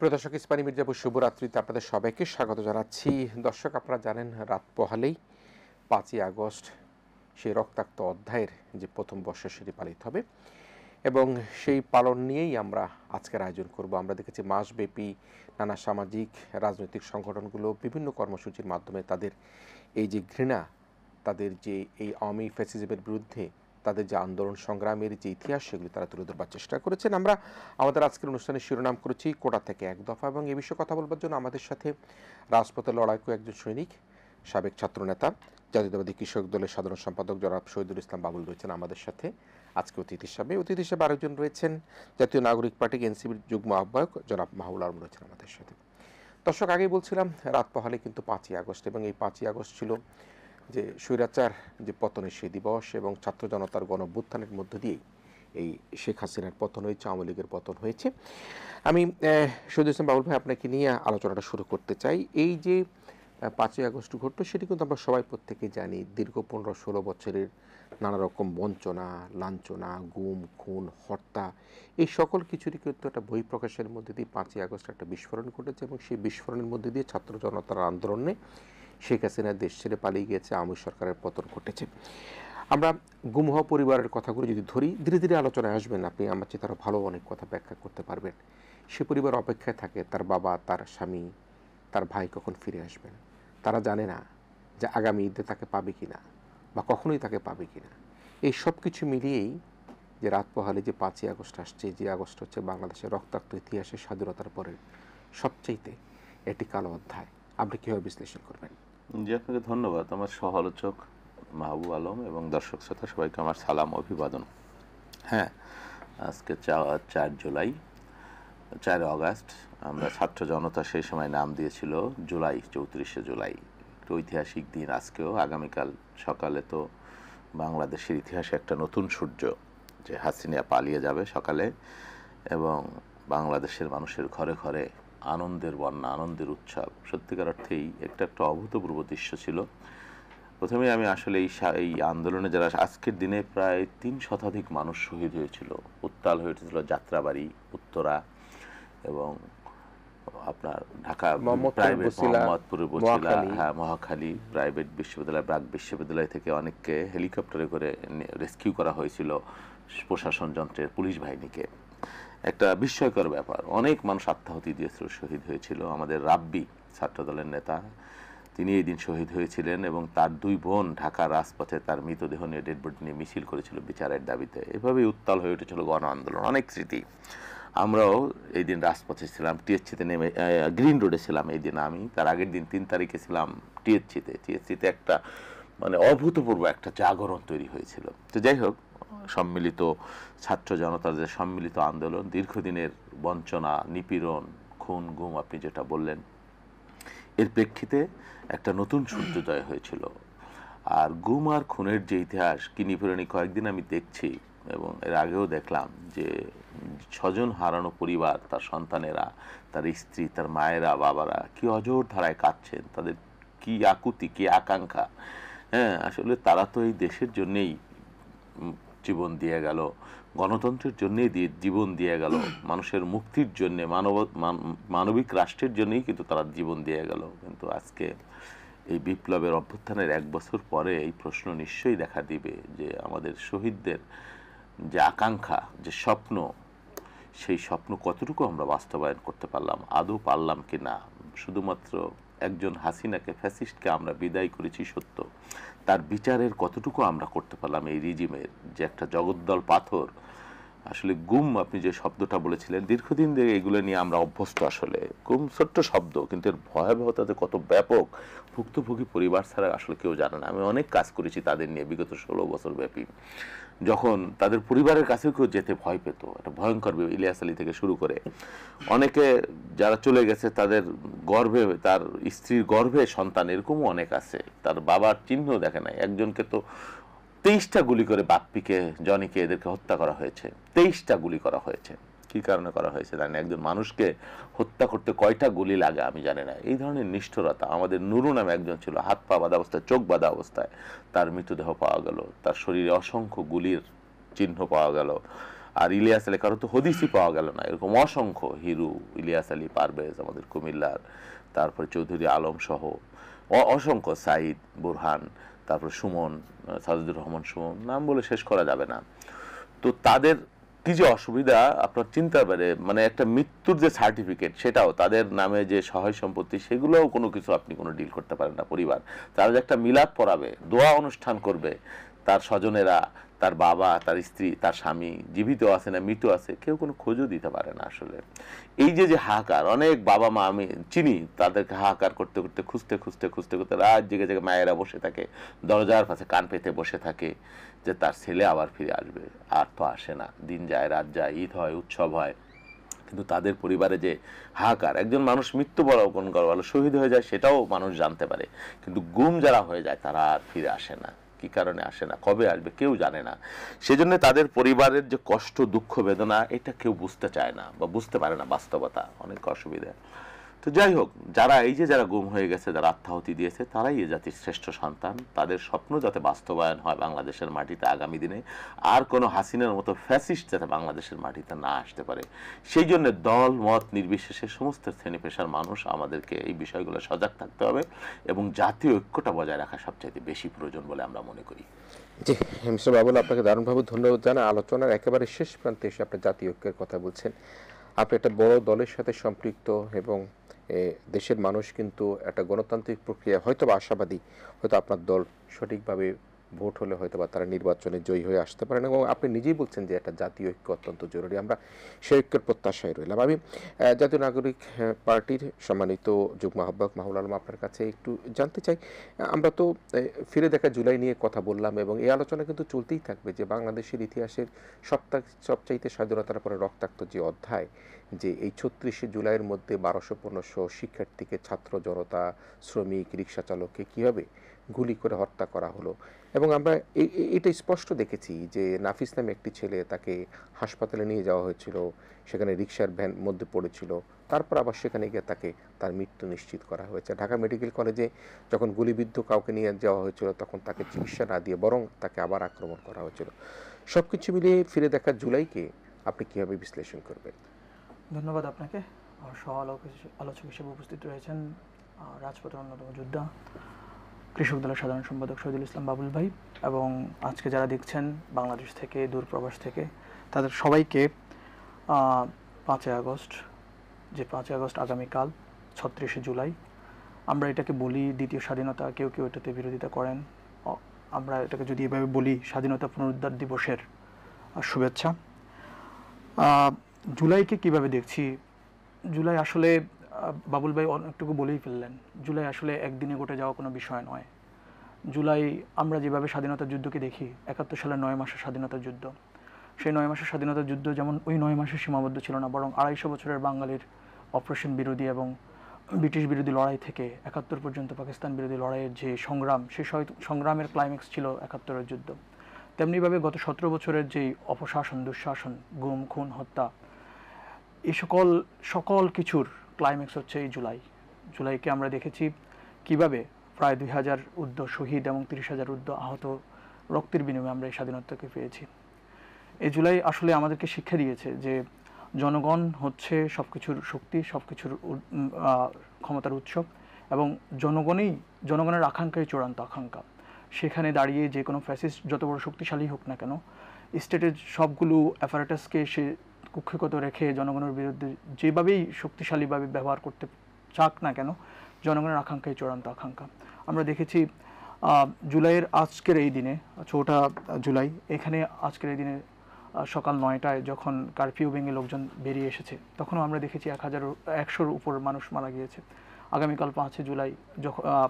প্রিয় দর্শক, ইস্পানি মির্জাপুর শুভরাত্রিতে আপনাদের সবাইকে স্বাগত জানাচ্ছি। দর্শক, আপনারা জানেন রাত পোহালেই 5ই আগস্ট সেই রক্তাক্ত অধ্যায়ের যে প্রথম বর্ষ সেটি পালিত হবে এবং সেই পালন নিয়েই আমরা আজকের আয়োজন করব। আমরা দেখেছি মাসব্যাপী নানা সামাজিক রাজনৈতিক সংগঠনগুলো বিভিন্ন কর্মসূচির মাধ্যমে তাদের এই যে ঘৃণা, তাদের যে এই আওয়ামী ফ্যাসিজমের বিরুদ্ধে তাদের যে আন্দোলন সংগ্রামের যে ইতিহাস সেগুলি তারা তুলে ধরবার চেষ্টা করেছেন। আমরা আমাদের আজকের অনুষ্ঠানের শিরোনাম করেছি কোটা থেকে এক দফা, এবং এই বিষয়ে কথা বলবার জন্য আমাদের সাথে রাজপথে লড়াইকু একজন সৈনিক, সাবেক ছাত্রনেতা, জাতীয়তাবাদী কৃষক দলের সাধারণ সম্পাদক জনাব শহীদুল ইসলাম বাবুল রয়েছেন আমাদের সাথে আজকে অতিথি হিসাবে আরেকজন রয়েছেন জাতীয় নাগরিক পার্টি এনসিপির যুগ্ম আহ্বায়ক জনাব মাহবুল আলম রয়েছেন আমাদের সাথে। দর্শক, আগেই বলছিলাম রাত পহালে কিন্তু 5ই আগস্ট, এবং এই 5ই আগস্ট ছিল যে স্বৈরাচার যে পতনের সেই দিবস, এবং ছাত্র জনতার গণঅভ্যুত্থানের মধ্য দিয়েই এই শেখ হাসিনার পতন হয়েছে, আওয়ামী লীগের পতন হয়েছে। আমি শহীদুল ইসলাম বাবুল ভাই আপনাকে নিয়ে আলোচনাটা শুরু করতে চাই। এই যে 5ই আগস্ট ঘটল সেটি কিন্তু আমরা সবাই প্রত্যেকেই জানি, দীর্ঘ 15-16 বছরের নানা রকম বঞ্চনা, লাঞ্ছনা, গুম, খুন, হত্যা, এই সকল কিছুরই কিন্তু একটা বহিঃপ্রকাশের মধ্যে দিয়ে 5ই আগস্ট একটা বিস্ফোরণ ঘটেছে, এবং সেই বিস্ফোরণের মধ্যে দিয়ে ছাত্র জনতার আন্দোলনে শেখ হাসিনা দেশ ছেড়ে পালিয়ে গিয়েছে, আওয়ামী সরকারের পতন ঘটেছে। আমরা গুম হওয়া পরিবারের কথাগুলো যদি ধরি, ধীরে ধীরে আলোচনায় আসবেন, আপনি আমার চেয়ে তারা ভালো অনেক কথা ব্যাখ্যা করতে পারবেন। সে পরিবার অপেক্ষায় থাকে তার বাবা, তার স্বামী, তার ভাই কখন ফিরে আসবেন। তারা জানে না যে আগামী ঈদে তাকে পাবে কিনা বা কখনোই তাকে পাবে কিনা। এই সব কিছু মিলিয়েই যে রাত পোহালে যে 5ই আগস্ট আসছে, যে আগস্ট হচ্ছে বাংলাদেশের রক্তাক্ত ইতিহাসের স্বাধীনতার পরের সবচাইতে একটি কালো অধ্যায়। আপনি কীভাবে বিশ্লেষণ করবেন? জি, আপনাকে ধন্যবাদ। আমার সহ-আলোচক মাহবুব আলম এবং দর্শক শ্রোতা সবাইকে আমার সালাম অভিবাদন। হ্যাঁ, আজকে 4 জুলাই, 4 আগস্ট আমরা ছাত্র জনতা সেই সময় নাম দিয়েছিল জুলাই, 34শে জুলাই। একটা ঐতিহাসিক দিন আজকেও। আগামীকাল সকালে তো বাংলাদেশের ইতিহাসে একটা নতুন সূর্য, যে হাসিনা পালিয়ে যাবে সকালে, এবং বাংলাদেশের মানুষের ঘরে ঘরে আনন্দের বন্যা, আনন্দের উৎসব। সত্যিকার অর্থেই একটা অভূতপূর্ব দৃশ্য ছিল। প্রথমে আমি আসলে এই আন্দোলনে যারা আজকের দিনে প্রায় 3 শতাধিক মানুষ শহীদ হয়েছিল, উত্তাল হয়ে উঠেছিল যাত্রাবাড়ি, উত্তরা এবং আপনার ঢাকা প্রাইভেট মোহাম্মদপুরের বছিলা, হ্যাঁ, মহাখালী প্রাইভেট বিশ্ববিদ্যালয়, ব্রাক বিশ্ববিদ্যালয় থেকে অনেককে হেলিকপ্টারে করে রেস্কিউ করা হয়েছিল প্রশাসন যন্ত্রের পুলিশ বাহিনীকে। একটা বিস্ময়কর ব্যাপার, অনেক মানুষ আত্মাহুতি দিয়েছিল, শহীদ হয়েছিল। আমাদের রাব্বি ছাত্রদলের নেতা, তিনি এই দিন শহীদ হয়েছিলেন, এবং তার 2 বোন ঢাকার রাজপথে তার মৃতদেহ নিয়ে, ডেড বডি নিয়ে মিছিল করেছিল বিচারের দাবিতে। এভাবেই উত্তাল হয়ে উঠেছিল গণ আন্দোলন। অনেক স্মৃতি। আমরাও এই দিন রাজপথে ছিলাম, টিএসসিতে নেমে গ্রিন রোডে ছিলাম এই দিন। আমি তার আগের দিন 3 তারিখে ছিলাম টিএসসিতে একটা মানে অভূতপূর্ব একটা জাগরণ তৈরি হয়েছিল। তো যাই হোক, সম্মিলিত ছাত্র জনতার যে সম্মিলিত আন্দোলন, দীর্ঘদিনের বঞ্চনা, নিপীড়ন, খুন, গুম, আপনি যেটা বললেন, এর প্রেক্ষিতে একটা নতুন সূর্যোদয় হয়েছিল। আর গুম আর খুনের যে ইতিহাস, কি নিপীড়নী, কয়েকদিন আমি দেখছি এবং এর আগেও দেখলাম যে স্বজন হারানো পরিবার, তার সন্তানেরা, তার স্ত্রী, তার মায়েরা, বাবারা কি অজোর ধারায় কাঁদছেন, তাদের কি আকুতি, কি আকাঙ্ক্ষা। হ্যাঁ, আসলে তারা তো এই দেশের জন্যেই জীবন দিয়ে গেল, গণতন্ত্রের জন্যেই জীবন দিয়ে গেল, মানুষের মুক্তির জন্যে, মানবিক রাষ্ট্রের জন্যই কিন্তু তারা জীবন দিয়ে গেল। কিন্তু আজকে এই বিপ্লবের অভ্যুত্থানের 1 বছর পরে এই প্রশ্ন নিশ্চয়ই দেখা দিবে যে আমাদের শহীদদের যে আকাঙ্ক্ষা, যে স্বপ্ন, সেই স্বপ্ন কতটুকু আমরা বাস্তবায়ন করতে পারলাম, আদৌ পারলাম কি না। শুধুমাত্র একজন হাসিনাকে, ফ্যাসিস্টকে আমরা বিদায় করেছি সত্য, তার বিচারের কতটুকু আমরা করতে পারলাম এই রিজিমের যে একটা জগদ্দল পাথর। আসলে গুম, আপনি যে শব্দটা বলেছিলেন, দীর্ঘদিন ধরে এগুলো নিয়ে আমরা অভ্যস্ত। আসলে গুম ছোট্ট শব্দ, কিন্তু এর ভয়াবহতা যে কত ব্যাপক, ভুক্তভোগী পরিবার ছাড়া আসলে কেউ জানে না। আমি অনেক কাজ করেছি তাদের নিয়ে বিগত 16 বছর ব্যাপী। যখন তাদের পরিবারের কাছেও কেউ যেতে ভয় পেত, একটা ভয়ঙ্কর, ইলিয়াস আলী থেকে শুরু করে অনেকে যারা চলে গেছে, তাদের গর্ভে, তার স্ত্রীর গর্ভে সন্তান, এরকমও অনেক আছে, তার বাবার চিহ্ন দেখে নাই। একজনকে তো 23টা গুলি করে বাপ্পিকে, জনিকে, এদেরকে হত্যা করা হয়েছে। 23টা গুলি করা হয়েছে। কি কারণে করা হয়েছে জানি না। একজন মানুষকে হত্যা করতে কয়টা গুলি লাগে আমি জানি না। এই ধরনের নিষ্ঠুরতা। আমাদের নুরু নামে একজন ছিল, হাত পা বাঁধা অবস্থায়, চোখ বাঁধা অবস্থায় তার মৃতদেহ পাওয়া গেল, তার শরীরে অসংখ্য গুলির চিহ্ন পাওয়া গেল। আর ইলিয়াস আলী কারো তো হদিসই পাওয়া গেল না। এরকম অসংখ্য হিরু, ইলিয়াস আলী পারভেজ আমাদের কুমিল্লার, তারপরে চৌধুরী আলম সহ অসংখ্য, সাইদ, বুরহান, তারপর সুমন, সাজিদুর রহমান সুমন, নাম বলে শেষ করা যাবে না। তো তাদের কি যে অসুবিধা আপনার চিন্তার বাইরে, মানে একটা মৃত্যুর যে সার্টিফিকেট সেটাও তাদের নামে, যে সহায় সম্পত্তি সেগুলোও কোনো কিছু আপনি কোনো ডিল করতে পারেন না। পরিবার তারা যে একটা মিলাদ পড়াবে, দোয়া অনুষ্ঠান করবে, তার স্বজনেরা, তার বাবা, তার স্ত্রী, তার স্বামী জীবিত আছে না মৃত আছে, কেউ কোনো খোঁজও দিতে পারে না আসলে। এই যে হাহাকার, অনেক বাবা মা আমি চিনি, তাদেরকে হাহাকার করতে করতে, খুঁজতে খুঁজতে খুঁজতে খুঁজতে রাত জেগে জেগে মায়েরা বসে থাকে, দরজার পাশে কান পেতে বসে থাকে যে তার ছেলে আবার ফিরে আসবে, আর তো আসে না। দিন যায়, রাত যায়, ঈদ হয়, উৎসব হয়, কিন্তু তাদের পরিবারে যে হাহাকার, একজন মানুষ মৃত্যুবরণ করলো, শহীদ হয়ে যায় সেটাও মানুষ জানতে পারে, কিন্তু গুম যারা হয়ে যায় তারা আর ফিরে আসে না। কি কারণে আসে না, কবে আসবে, কেউ জানে না। সেজন্য তাদের পরিবারের যে কষ্ট, দুঃখ, বেদনা, এটা কেউ বুঝতে চায় না বা বুঝতে পারে না, বাস্তবতা অনেক অসুবিধা। তো যাই হোক, যারা এই যে যারা গুম হয়ে গেছে, যারা আত্মাহুতি দিয়েছে, তারাই এ জাতির শ্রেষ্ঠ সন্তান। তাদের স্বপ্ন যাতে বাস্তবায়ন হয় বাংলাদেশের মাটিতে আগামী দিনে, আর কোনো হাসিনার মতো ফ্যাসিস্ট যাতে বাংলাদেশের মাটিতে না আসতে পারে, সেই জন্য দল মত নির্বিশেষে সমস্ত শ্রেণী পেশার মানুষ আমাদেরকে এই বিষয়গুলো সজাগ থাকতে হবে এবং জাতীয় ঐক্যটা বজায় রাখা সবচাইতে বেশি প্রয়োজন বলে আমরা মনে করি। জি, মিস্টার বাবুল, আপনাকে দারুণভাবে ধন্যবাদ জানাই। আলোচনার একেবারে শেষ প্রান্তে এসে আপনি জাতীয় ঐক্যের কথা বলছেন। আপনি একটা বড় দলের সাথে সম্পৃক্ত এবং দেশের মানুষ কিন্তু একটা গণতান্ত্রিক প্রক্রিয়া হয়তো বা আশাবাদী, হয়তো আপনার দল সঠিকভাবে ভোট হলে হয়তো বা তারা নির্বাচনে জয়ী হয়ে আসতে পারেন, এবং আপনি নিজেই বলছেন যে একটা জাতীয় ঐক্য অত্যন্ত জরুরি। আমরা সেই ঐক্যের প্রত্যাশায় রইলাম। আমি জাতীয় নাগরিক পার্টির সম্মানিত যুগ্ম আহ্বায়ক মাহবুল আলম, আপনার কাছে একটু জানতে চাই, আমরা তো ফিরে দেখা জুলাই নিয়ে কথা বললাম এবং এই আলোচনা কিন্তু চলতেই থাকবে যে বাংলাদেশের ইতিহাসের সবচাইতে স্বাধীনতার পরে রক্তাক্ত যে অধ্যায়, যে এই ৩৬শে জুলাইয়ের মধ্যে ১২০০-১৫০০ শিক্ষার্থীকে, ছাত্র জনতা, শ্রমিক, রিক্সা চালককে কীভাবে গুলি করে হত্যা করা হলো। এবং আমরা এটা স্পষ্ট দেখেছি যে নাফিস নামে একটি ছেলে, তাকে হাসপাতালে নিয়ে যাওয়া হয়েছিল, সেখানে রিক্সার ভ্যান মধ্যে পড়েছিল, তারপর আবার সেখানে গিয়ে তাকে তার মৃত্যু নিশ্চিত করা হয়েছে। ঢাকা মেডিকেল কলেজে যখন গুলিবিদ্ধ কাউকে নিয়ে যাওয়া হয়েছিল তখন তাকে চিকিৎসা না দিয়ে বরং তাকে আবার আক্রমণ করা হয়েছিল। সব কিছু মিলিয়ে ফিরে দেখা জুলাইকে আপনি কীভাবে বিশ্লেষণ করবেন? ধন্যবাদ আপনাকে। সহ আলোচক হিসেবে উপস্থিত রয়েছেন রাজপথের অন্যতম যোদ্ধা, কৃষক দলের সাধারণ সম্পাদক শহীদুল ইসলাম বাবুল ভাই, এবং আজকে যারা দেখছেন বাংলাদেশ থেকে, দূরপ্রবাস থেকে, তাদের সবাইকে 5ই আগস্ট, যে 5ই আগস্ট আগামীকাল ৩৬শে জুলাই, আমরা এটাকে বলি দ্বিতীয় স্বাধীনতা, কেউ কেউ এটাতে বিরোধিতা করেন, আমরা এটাকে যদি এভাবে বলি স্বাধীনতা পুনরুদ্ধার দিবসের শুভেচ্ছা। জুলাইকে কিভাবে দেখছি, জুলাই আসলে বাবুল ভাই অনেকটুকু বলেই ফেললেন, জুলাই আসলে একদিনে ঘটে যাওয়া কোনো বিষয় নয়। জুলাই আমরা যেভাবে স্বাধীনতার যুদ্ধকে দেখি, ৭১ সালের ৯ মাসের স্বাধীনতার যুদ্ধ, সেই 9 মাসের স্বাধীনতার যুদ্ধ যেমন ওই 9 মাসে সীমাবদ্ধ ছিল না, বরং ২৫০ বছরের বাঙালির অপারেশন বিরোধী এবং ব্রিটিশ বিরোধী লড়াই থেকে ৭১ পর্যন্ত পাকিস্তান বিরোধী লড়াইয়ের যে সংগ্রাম, সেই সংগ্রামের ক্লাইম্যাক্স ছিল ৭১-এর যুদ্ধ। তেমনিভাবে গত ১৭ বছরের যেই অপশাসন, দুঃশাসন, গুম, খুন, হত্যা, এই সকল কিছুর ক্লাইম্যাক্স হচ্ছে এই জুলাই। জুলাইকে আমরা দেখেছি কিভাবে প্রায় ২,০০০ ঊর্ধ্ব শহীদ এবং ৩০,০০০ ঊর্ধ্ব আহত রক্তের বিনিময়ে আমরা এই স্বাধীনতাকে পেয়েছি। এই জুলাই আসলে আমাদেরকে শিক্ষা দিয়েছে যে জনগণ হচ্ছে সব কিছুর শক্তি, সব কিছুর ক্ষমতার উৎস, এবং জনগণের আকাঙ্ক্ষাই চূড়ান্ত আকাঙ্ক্ষা। সেখানে দাঁড়িয়ে যে কোনো ফ্যাসিস্ট যত বড় শক্তিশালী হোক না কেন, স্টেটের সবগুলো অ্যাপারেটাসকে সে কুক্ষিগত রেখে জনগণের বিরুদ্ধে যেভাবেই শক্তিশালীভাবে ব্যবহার করতে চাক না কেন, জনগণের আকাঙ্ক্ষাই চূড়ান্ত আকাঙ্ক্ষা। আমরা দেখেছি জুলাইয়ের আজকের এই দিনে, 4টা জুলাই, এখানে আজকের এই দিনে সকাল 9টায় যখন কারফিউ ভেঙে লোকজন বেরিয়ে এসেছে, তখনও আমরা দেখেছি 1,100-র উপর মানুষ মারা গিয়েছে। আগামীকাল 5 জুলাই,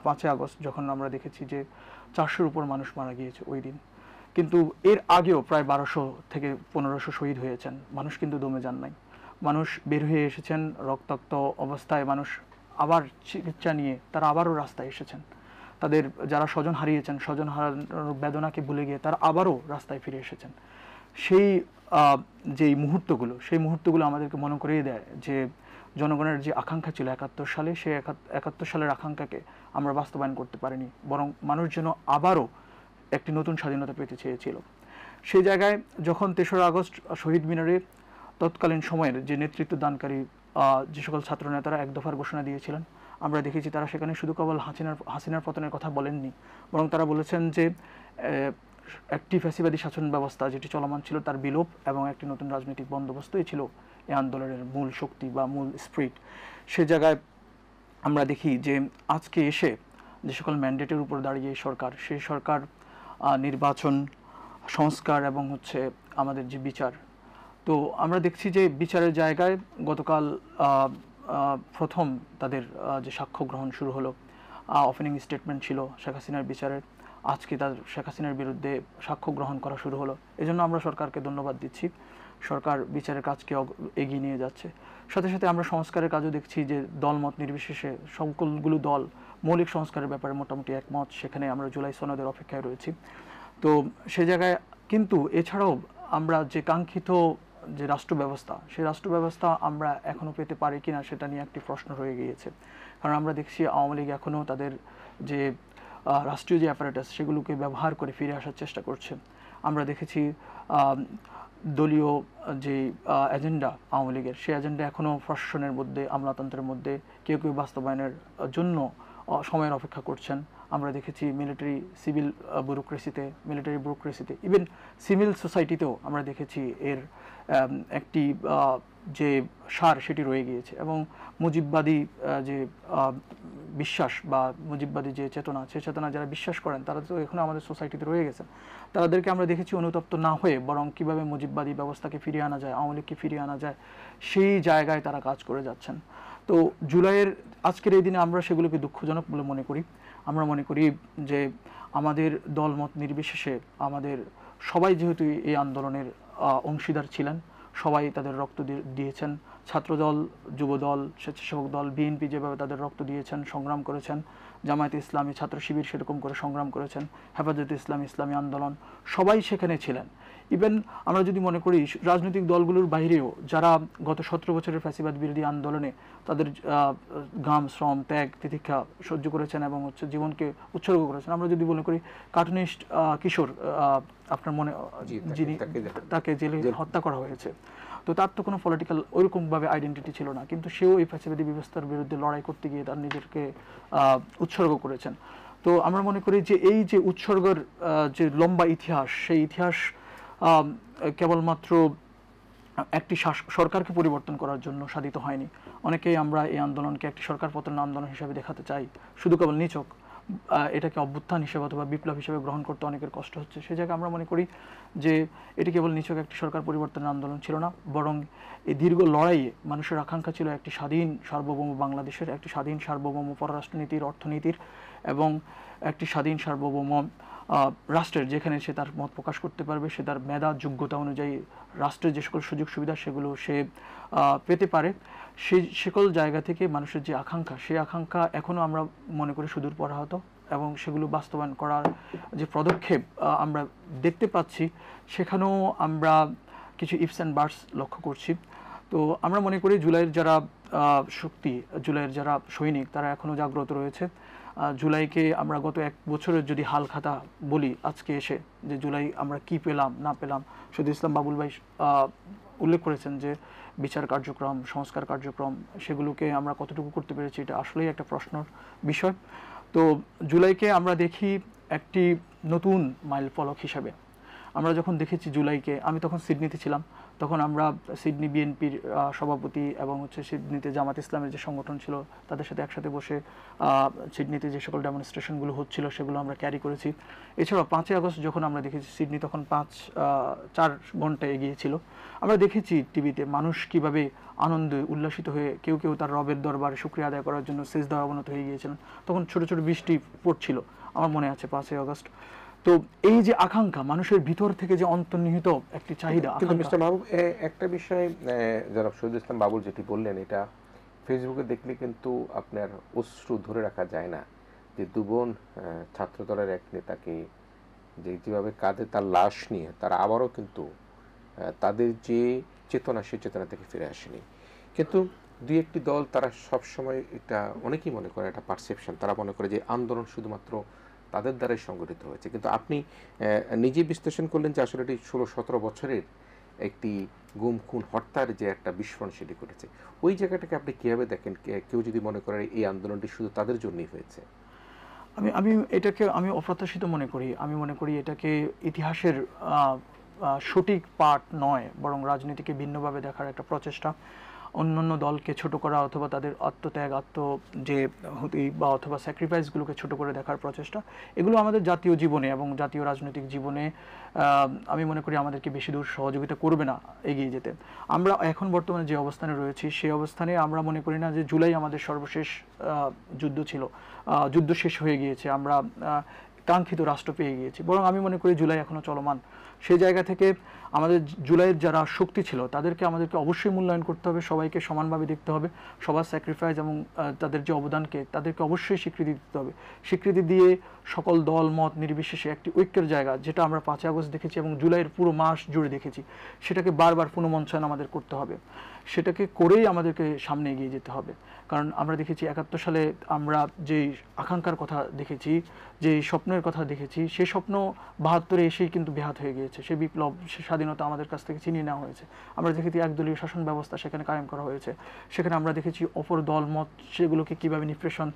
5 আগস্ট যখন আমরা দেখেছি যে 400-র উপর মানুষ মারা গিয়েছে ওই দিন। কিন্তু এর আগেও প্রায় 1200 থেকে 1500 শহীদ হয়েছেন। মানুষ কিন্তু দমে যান নাই, মানুষ বের হয়ে এসেছেন রক্তাক্ত অবস্থায়, মানুষ আবার চিকিৎসা নিয়ে তারা আবারও রাস্তায় এসেছেন। তাদের যারা স্বজন হারিয়েছেন, স্বজন হারানোর বেদনাকে ভুলে গিয়ে তারা আবারও রাস্তায় ফিরে এসেছেন। সেই যেই মুহূর্তগুলো, সেই মুহূর্তগুলো আমাদেরকে মনে করিয়ে দেয় যে জনগণের যে আকাঙ্ক্ষা ছিল ৭১ সালে, সেই ৭১ সালের আকাঙ্ক্ষাকে আমরা বাস্তবায়ন করতে পারিনি, বরং মানুষ যেন আবারও একটি নতুন স্বাধীনতা পেতে চেয়েছিল। সেই জায়গায় যখন 3রা আগস্ট শহীদ মিনারে তৎকালীন সময়ের যে নেতৃত্ব দানকারী যে সকল ছাত্র নেতারা এক দফার ঘোষণা দিয়েছিলেন, আমরা দেখেছি তারা সেখানে শুধু কেবল হাসিনার পতনের কথা বলেননি, বরং তারা বলেছেন যে একটি ফ্যাসিবাদী শাসন ব্যবস্থা যেটি চলমান ছিল তার বিলোপ এবং একটি নতুন রাজনৈতিক বন্দোবস্তই ছিল এই আন্দোলনের মূল শক্তি বা মূল স্পিরিট। সে জায়গায় আমরা দেখি যে আজকে এসে যে সকল ম্যান্ডেটের উপর দাঁড়িয়ে সরকার, সেই সরকার নির্বাচন, সংস্কার এবং হচ্ছে আমাদের যে বিচার, তো আমরা দেখছি যে বিচারের জায়গায় গতকাল প্রথম তাদের যে সাক্ষ্য গ্রহণ শুরু হলো, ওপেনিং স্টেটমেন্ট ছিল শেখ হাসিনার বিচারের, আজকে তার শেখ হাসিনার বিরুদ্ধে সাক্ষ্য গ্রহণ করা শুরু হলো। এজন্য আমরা সরকারকে ধন্যবাদ দিচ্ছি, সরকার বিচারের কাজকে এগিয়ে নিয়ে যাচ্ছে। সাথে সাথে আমরা সংস্কারের কাজও দেখছি যে দলমত নির্বিশেষে সকলগুলো দল মৌলিক সংস্কারের ব্যাপারে মোটামুটি একমত, সেখানে আমরা জুলাই সনদের অপেক্ষায় রয়েছি। তো সে জায়গায় কিন্তু এছাড়াও আমরা যে কাঙ্ক্ষিত যে রাষ্ট্র ব্যবস্থা, সেই রাষ্ট্র ব্যবস্থা আমরা এখনও পেতে পারি কিনা সেটা নিয়ে একটি প্রশ্ন রয়ে গিয়েছে। কারণ আমরা দেখছি আওয়ামী লীগ এখনও তাদের যে রাষ্ট্রীয় যে অ্যাপারেটাস সেগুলোকে ব্যবহার করে ফিরে আসার চেষ্টা করছে। আমরা দেখেছি দলীয় যে এজেন্ডা আওয়ামী লীগের, সেই এজেন্ডা এখনও প্রশাসনের মধ্যে, আমলাতন্ত্রের মধ্যে কেউ কেউ বাস্তবায়নের জন্য সময়ের অপেক্ষা করছেন। আমরা দেখেছি মিলিটারি সিভিল ব্যুরোক্রেসিতে, ইভেন সিভিল সোসাইটিতেও আমরা দেখেছি এর একটি যে সার সেটি রয়ে গিয়েছে। এবং মুজিববাদী যে বিশ্বাস বা মুজিববাদী যে চেতনা, সে চেতনা যারা বিশ্বাস করেন তারা তো এখনও আমাদের সোসাইটিতে রয়ে গেছেন। তাদেরকে আমরা দেখেছি অনুতপ্ত না হয়ে বরং কীভাবে মুজিববাদী ব্যবস্থাকে ফিরিয়ে আনা যায়, আওয়ামী লীগকে ফিরিয়ে আনা যায়, সেই জায়গায় তারা কাজ করে যাচ্ছেন। তো জুলাইয়ের আজকের এই দিনে আমরা সেগুলোকে দুঃখজনক বলে মনে করি। আমরা মনে করি যে আমাদের দলমত নির্বিশেষে আমাদের সবাই যেহেতু এই আন্দোলনের অংশীদার ছিলেন, সবাই তাদের রক্ত দিয়েছেন। ছাত্রদল, যুবদল, স্বেচ্ছাসেবক দল, বিএনপি যেভাবে তাদের রক্ত দিয়েছেন, সংগ্রাম করেছেন, জামায়াতে ইসলামী, ছাত্র শিবির সেরকম করে সংগ্রাম করেছেন, হেফাজতে ইসলাম, ইসলামী আন্দোলন, সবাই সেখানে ছিলেন। ইভেন আমরা যদি মনে করি রাজনৈতিক দলগুলোর বাইরেও যারা গত 17 বছরের ফ্যাসিবাদ বিরোধী আন্দোলনে তাদের ঘাম, শ্রম, ত্যাগ, তিতিক্ষা সহ্য করেছেন এবং হচ্ছে জীবনকে উৎসর্গ করেছেন। আমরা যদি মনে করি কার্টুনিস্ট কিশোর, আপনার মনে, যিনি তাকে জেলে হত্যা করা হয়েছে, তো তার তো কোনো পলিটিক্যাল ওইরকমভাবে আইডেন্টিটি ছিল না, কিন্তু সেও এই ফ্যাসিবাদী ব্যবস্থার বিরুদ্ধে লড়াই করতে গিয়ে তার নিজেকে উৎসর্গ করেছেন। তো আমরা মনে করি যে এই যে উৎসর্গের যে লম্বা ইতিহাস, সেই ইতিহাস কেবলমাত্র একটি সরকারকে পরিবর্তন করার জন্য সাধিত হয়নি। অনেকেই আমরা এই আন্দোলনকে একটি সরকার পতন আন্দোলন হিসেবে দেখাতে চাই, শুধু কেবল নিছক এটাকে অভ্যুত্থান হিসেবে অথবা বিপ্লব হিসেবে গ্রহণ করতে অনেকের কষ্ট হচ্ছে। সেই জায়গায় আমরা মনে করি যে এটি কেবল নিছক একটি সরকার পরিবর্তনের আন্দোলন ছিল না, বরং এই দীর্ঘ লড়াইয়ে মানুষের আকাঙ্ক্ষা ছিল একটি স্বাধীন সার্বভৌম বাংলাদেশের, একটি স্বাধীন সার্বভৌম পররাষ্ট্রনীতির, অর্থনীতির এবং একটি স্বাধীন সার্বভৌম রাষ্ট্রের, যেখানে সে তার মত প্রকাশ করতে পারবে, সে তার মেধা যোগ্যতা অনুযায়ী রাষ্ট্রের যে সকল সুযোগ সুবিধা সেগুলো সে পেতে পারে। সেই সকল জায়গা থেকে মানুষের যে আকাঙ্ক্ষা, সেই আকাঙ্ক্ষা এখনও আমরা মনে করি সুদূর পরাহত, এবং সেগুলো বাস্তবায়ন করার যে পদক্ষেপ আমরা দেখতে পাচ্ছি, সেখানেও আমরা কিছু ইফস অ্যান্ড বাটস লক্ষ্য করছি। তো আমরা মনে করি জুলাইয়ের যারা শক্তি, জুলাইয়ের যারা সৈনিক, তারা এখনও জাগ্রত রয়েছে। জুলাইকে আমরা গত 1 বছরের যদি হাল খাতা বলি, আজকে এসে যে জুলাই আমরা কি পেলাম না পেলাম, শহীদুল ইসলাম বাবুল ভাই উল্লেখ করেছেন যে বিচার কার্যক্রম, সংস্কার কার্যক্রম, সেগুলোকে আমরা কতটুকু করতে পেরেছি, এটা আসলেই একটা প্রশ্নের বিষয়। তো জুলাইকে আমরা দেখি একটি নতুন মাইল ফলক হিসাবে। আমরা যখন দেখেছি জুলাইকে, আমি তখন সিডনিতে ছিলাম, তখন আমরা সিডনি বিএনপির সভাপতি এবং হচ্ছে সিডনিতে জামাত ইসলামের যে সংগঠন ছিল তাদের সাথে একসাথে বসে সিডনিতে যে সকল ডেমনস্ট্রেশনগুলো হচ্ছিল সেগুলো আমরা ক্যারি করেছি। এছাড়াও 5ই আগস্ট যখন আমরা দেখেছি, সিডনি তখন 4 ঘন্টা এগিয়ে ছিল, আমরা দেখেছি টিভিতে মানুষ কিভাবে আনন্দে উল্লাসিত হয়ে কেউ কেউ তার রবের দরবারে শুকরিয়া আদায় করার জন্য সেজদায় অবনত হয়ে গিয়েছিলেন। তখন ছোট ছোট বৃষ্টি পড়ছিল, আমার মনে আছে 5ই আগস্ট। তো এই যে আকাঙ্ক্ষা, মানুষের ভিতর থেকে যে অন্তর্নিহিত একটি চাহিদা। মিস্টার মাহবুব, একটা বিষয় জনাব শহীদুল ইসলাম বাবুল যেটি বললেন, এটা ফেসবুকে দেখলে কিন্তু আপনার অশ্রু ধরে রাখা যায় না, যে 2 বোন ছাত্রদলের এক নেতাকে যেভাবে কাঁধে তার লাশ নিয়ে তারা আবারও কিন্তু তাদের যে চেতনা, সেই চেতনা থেকে ফিরে আসেনি। কিন্তু 2-1টি দল তারা সবসময়, এটা অনেকেই মনে করে, এটা পারসেপশন, তারা মনে করে যে আন্দোলন শুধুমাত্র তাদের দ্বারাই সংগঠিত হয়েছে। কিন্তু আপনি নিজে বিশ্লেষণ করলেন যে আসলে এটি 16-17 বছরের একটি গুম খুন হত্যার যে একটা বিস্ফোরণ সেটি ঘটেছে। ওই জায়গাটাকে আপনি কিভাবে দেখেন? কেউ যদি মনে করে এই আন্দোলনটি শুধু তাদের জন্যই হয়েছে? আমি এটাকে আমি অপ্রত্যাশিত মনে করি। আমি মনে করি এটাকে ইতিহাসের সঠিক পাঠ নয়, বরং রাজনীতিকে ভিন্নভাবে দেখার একটা প্রচেষ্টা। অন্যান্য দলকে ছোট করা অথবা তাদের আত্মত্যাগ যে হুতি বা অথবা স্যাক্রিফাইসগুলোকে ছোট করে দেখার প্রচেষ্টা, এগুলো আমাদের জাতীয় জীবনে এবং জাতীয় রাজনৈতিক জীবনে আমি মনে করি আমাদেরকে বেশি দূর সহযোগিতা করবে না এগিয়ে যেতে। আমরা এখন বর্তমানে যে অবস্থানে রয়েছি সেই অবস্থানে আমরা মনে করি না যে জুলাই আমাদের সর্বশেষ যুদ্ধ ছিল, যুদ্ধ শেষ হয়ে গিয়েছে, আমরা কাঙ্ক্ষিত রাষ্ট্র পেয়ে গিয়েছি। বরং আমি মনে করি জুলাই এখনো চলমান। সেই জায়গা থেকে আমাদের জুলাইয়ের যারা শক্তি ছিল তাদেরকে আমাদেরকে অবশ্যই মূল্যায়ন করতে হবে, সবাইকে সমানভাবে দেখতে হবে, সবার স্যাক্রিফাইস এবং তাদের যে অবদানকে তাদেরকে অবশ্যই স্বীকৃতি দিতে হবে। স্বীকৃতি দিয়ে সকল দল মত নির্বিশেষে একটি ঐক্যের জায়গা, যেটা আমরা 5 আগস্ট দেখেছি এবং জুলাইয়ের পুরো মাস জুড়ে দেখেছি, সেটাকে বারবার পুনঃমঞ্চায়ন আমাদের করতে হবে। সেটাকে করেই আমাদেরকে সামনে এগিয়ে যেতে হবে। কারণ আমরা দেখেছি 71 সালে আমরা যেই আকাঙ্ক্ষার কথা দেখেছি, যে স্বপ্নের কথা দেখেছি, সেই স্বপ্ন 72-এ এসেই কিন্তু ব্যাহত হয়ে গিয়েছে। সেই বিপ্লব, সে স্বাধীনতা আমাদের কাছ থেকে ছিনিয়ে নেওয়া হয়েছে। আমরা দেখেছি একদলীয় শাসন ব্যবস্থা সেখানে কায়েম করা হয়েছে। সেখানে আমরা দেখেছি অপর দল মত সেগুলোকে কীভাবে নিপ্রেষণ,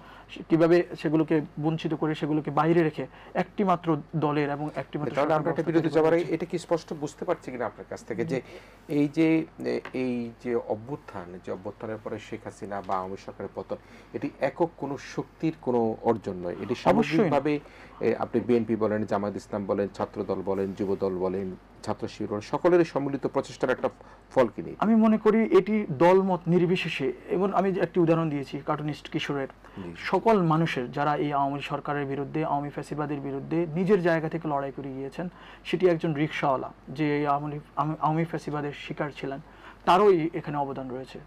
কীভাবে সেগুলোকে বঞ্চিত করে সেগুলোকে বাইরে রেখে একটি মাত্র দলের এবং একটি মাত্র বিরোধী যাবার এটা কি স্পষ্ট বুঝতে পারছি কিনা আপনার কাছ থেকে, যে এই যে অভ্যুত্থানের পরে শেখ হাসিনা বা আওয়ামী সরকারের পতন, এটি একক কোনো শক্তির কোনো অর্জন নয়। এটি সামগ্রিকভাবে আপনি বিএনপি বলেন, জামায়াত ইসলাম বলেন, ছাত্রদল বলেন, যুবদল বলেন, ছাত্র শিবির, সকলেরই সম্মিলিত প্রচেষ্টার একটা ফল কিনে। আমি মনে করি এটি দলমত নির্বিশেষে, এবং আমি একটি উদাহরণ দিয়েছি কার্টুনিস্ট কিশোরের, সকল মানুষের যারা এই আওয়ামী সরকারের বিরুদ্ধে, আওয়ামী ফ্যাসিবাদের বিরুদ্ধে নিজের জায়গা থেকে লড়াই করে গিয়েছেন, সেটি একজন রিকশাওয়ালা যে আওয়ামী ফ্যাসিবাদের শিকার ছিলেন, তারই এখানে অবদান রয়েছে।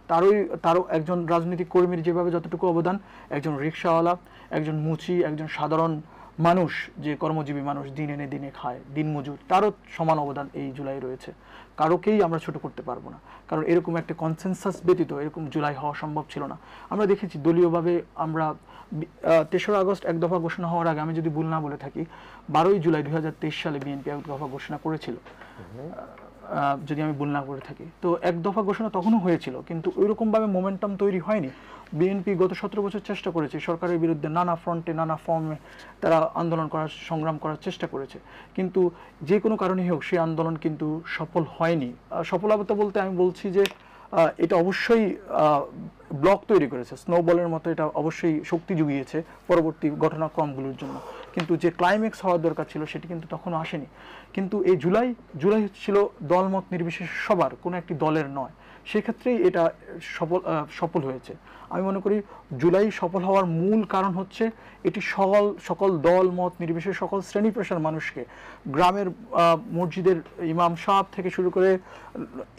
তারও একজন রাজনৈতিক কর্মীর যেভাবে যতটুকু অবদান, একজন রিকশাওয়ালা, একজন মুচি, একজন সাধারণ মানুষ যে কর্মজীবী মানুষ দিন এনে দিনে খায়, দিনমজুর, তারও সমান অবদান এই জুলাই রয়েছে। কারোকেই আমরা ছোট করতে পারবো না, কারণ এরকম একটা কনসেনসাস ব্যতীত এরকম জুলাই হওয়া সম্ভব ছিল না। আমরা দেখেছি দলীয়ভাবে আমরা 3রা আগস্ট এক দফা ঘোষণা হওয়ার আগে, আমি যদি ভুল না বলে থাকি, 12ই জুলাই 2023 সালে বিএনপি এক দফা ঘোষণা করেছিল, যদি আমি ভুল না করে থাকি। তো এক দফা ঘোষণা তখনও হয়েছিল, কিন্তু ওইরকমভাবে মোমেন্টাম তৈরি হয়নি। বিএনপি গত 17 বছর চেষ্টা করেছে, সরকারের বিরুদ্ধে নানা ফ্রন্টে নানা ফর্মে তারা আন্দোলন করার, সংগ্রাম করার চেষ্টা করেছে, কিন্তু যে কোনো কারণেই হোক সেই আন্দোলন কিন্তু সফল হয়নি। সফলতা বলতে আমি বলছি যে এটা অবশ্যই ব্লক তৈরি করেছে, স্নোবলের মতো এটা অবশ্যই শক্তি জুগিয়েছে পরবর্তী ঘটনাক্রমগুলোর জন্য, কিন্তু যে ক্লাইম্যাক্স হওয়ার দরকার ছিল সেটি কিন্তু তখনও আসেনি। কিন্তু এই জুলাই ছিল দলমত নির্বিশেষে সবার, কোনো একটি দলের নয়, সেক্ষেত্রেই এটা সফল হয়েছে। আমি মনে করি জুলাই সফল হওয়ার মূল কারণ হচ্ছে এটি সকল দল মত নির্বিশেষে সকল শ্রেণী পেশার মানুষকে, গ্রামের মসজিদের ইমাম সাহেব থেকে শুরু করে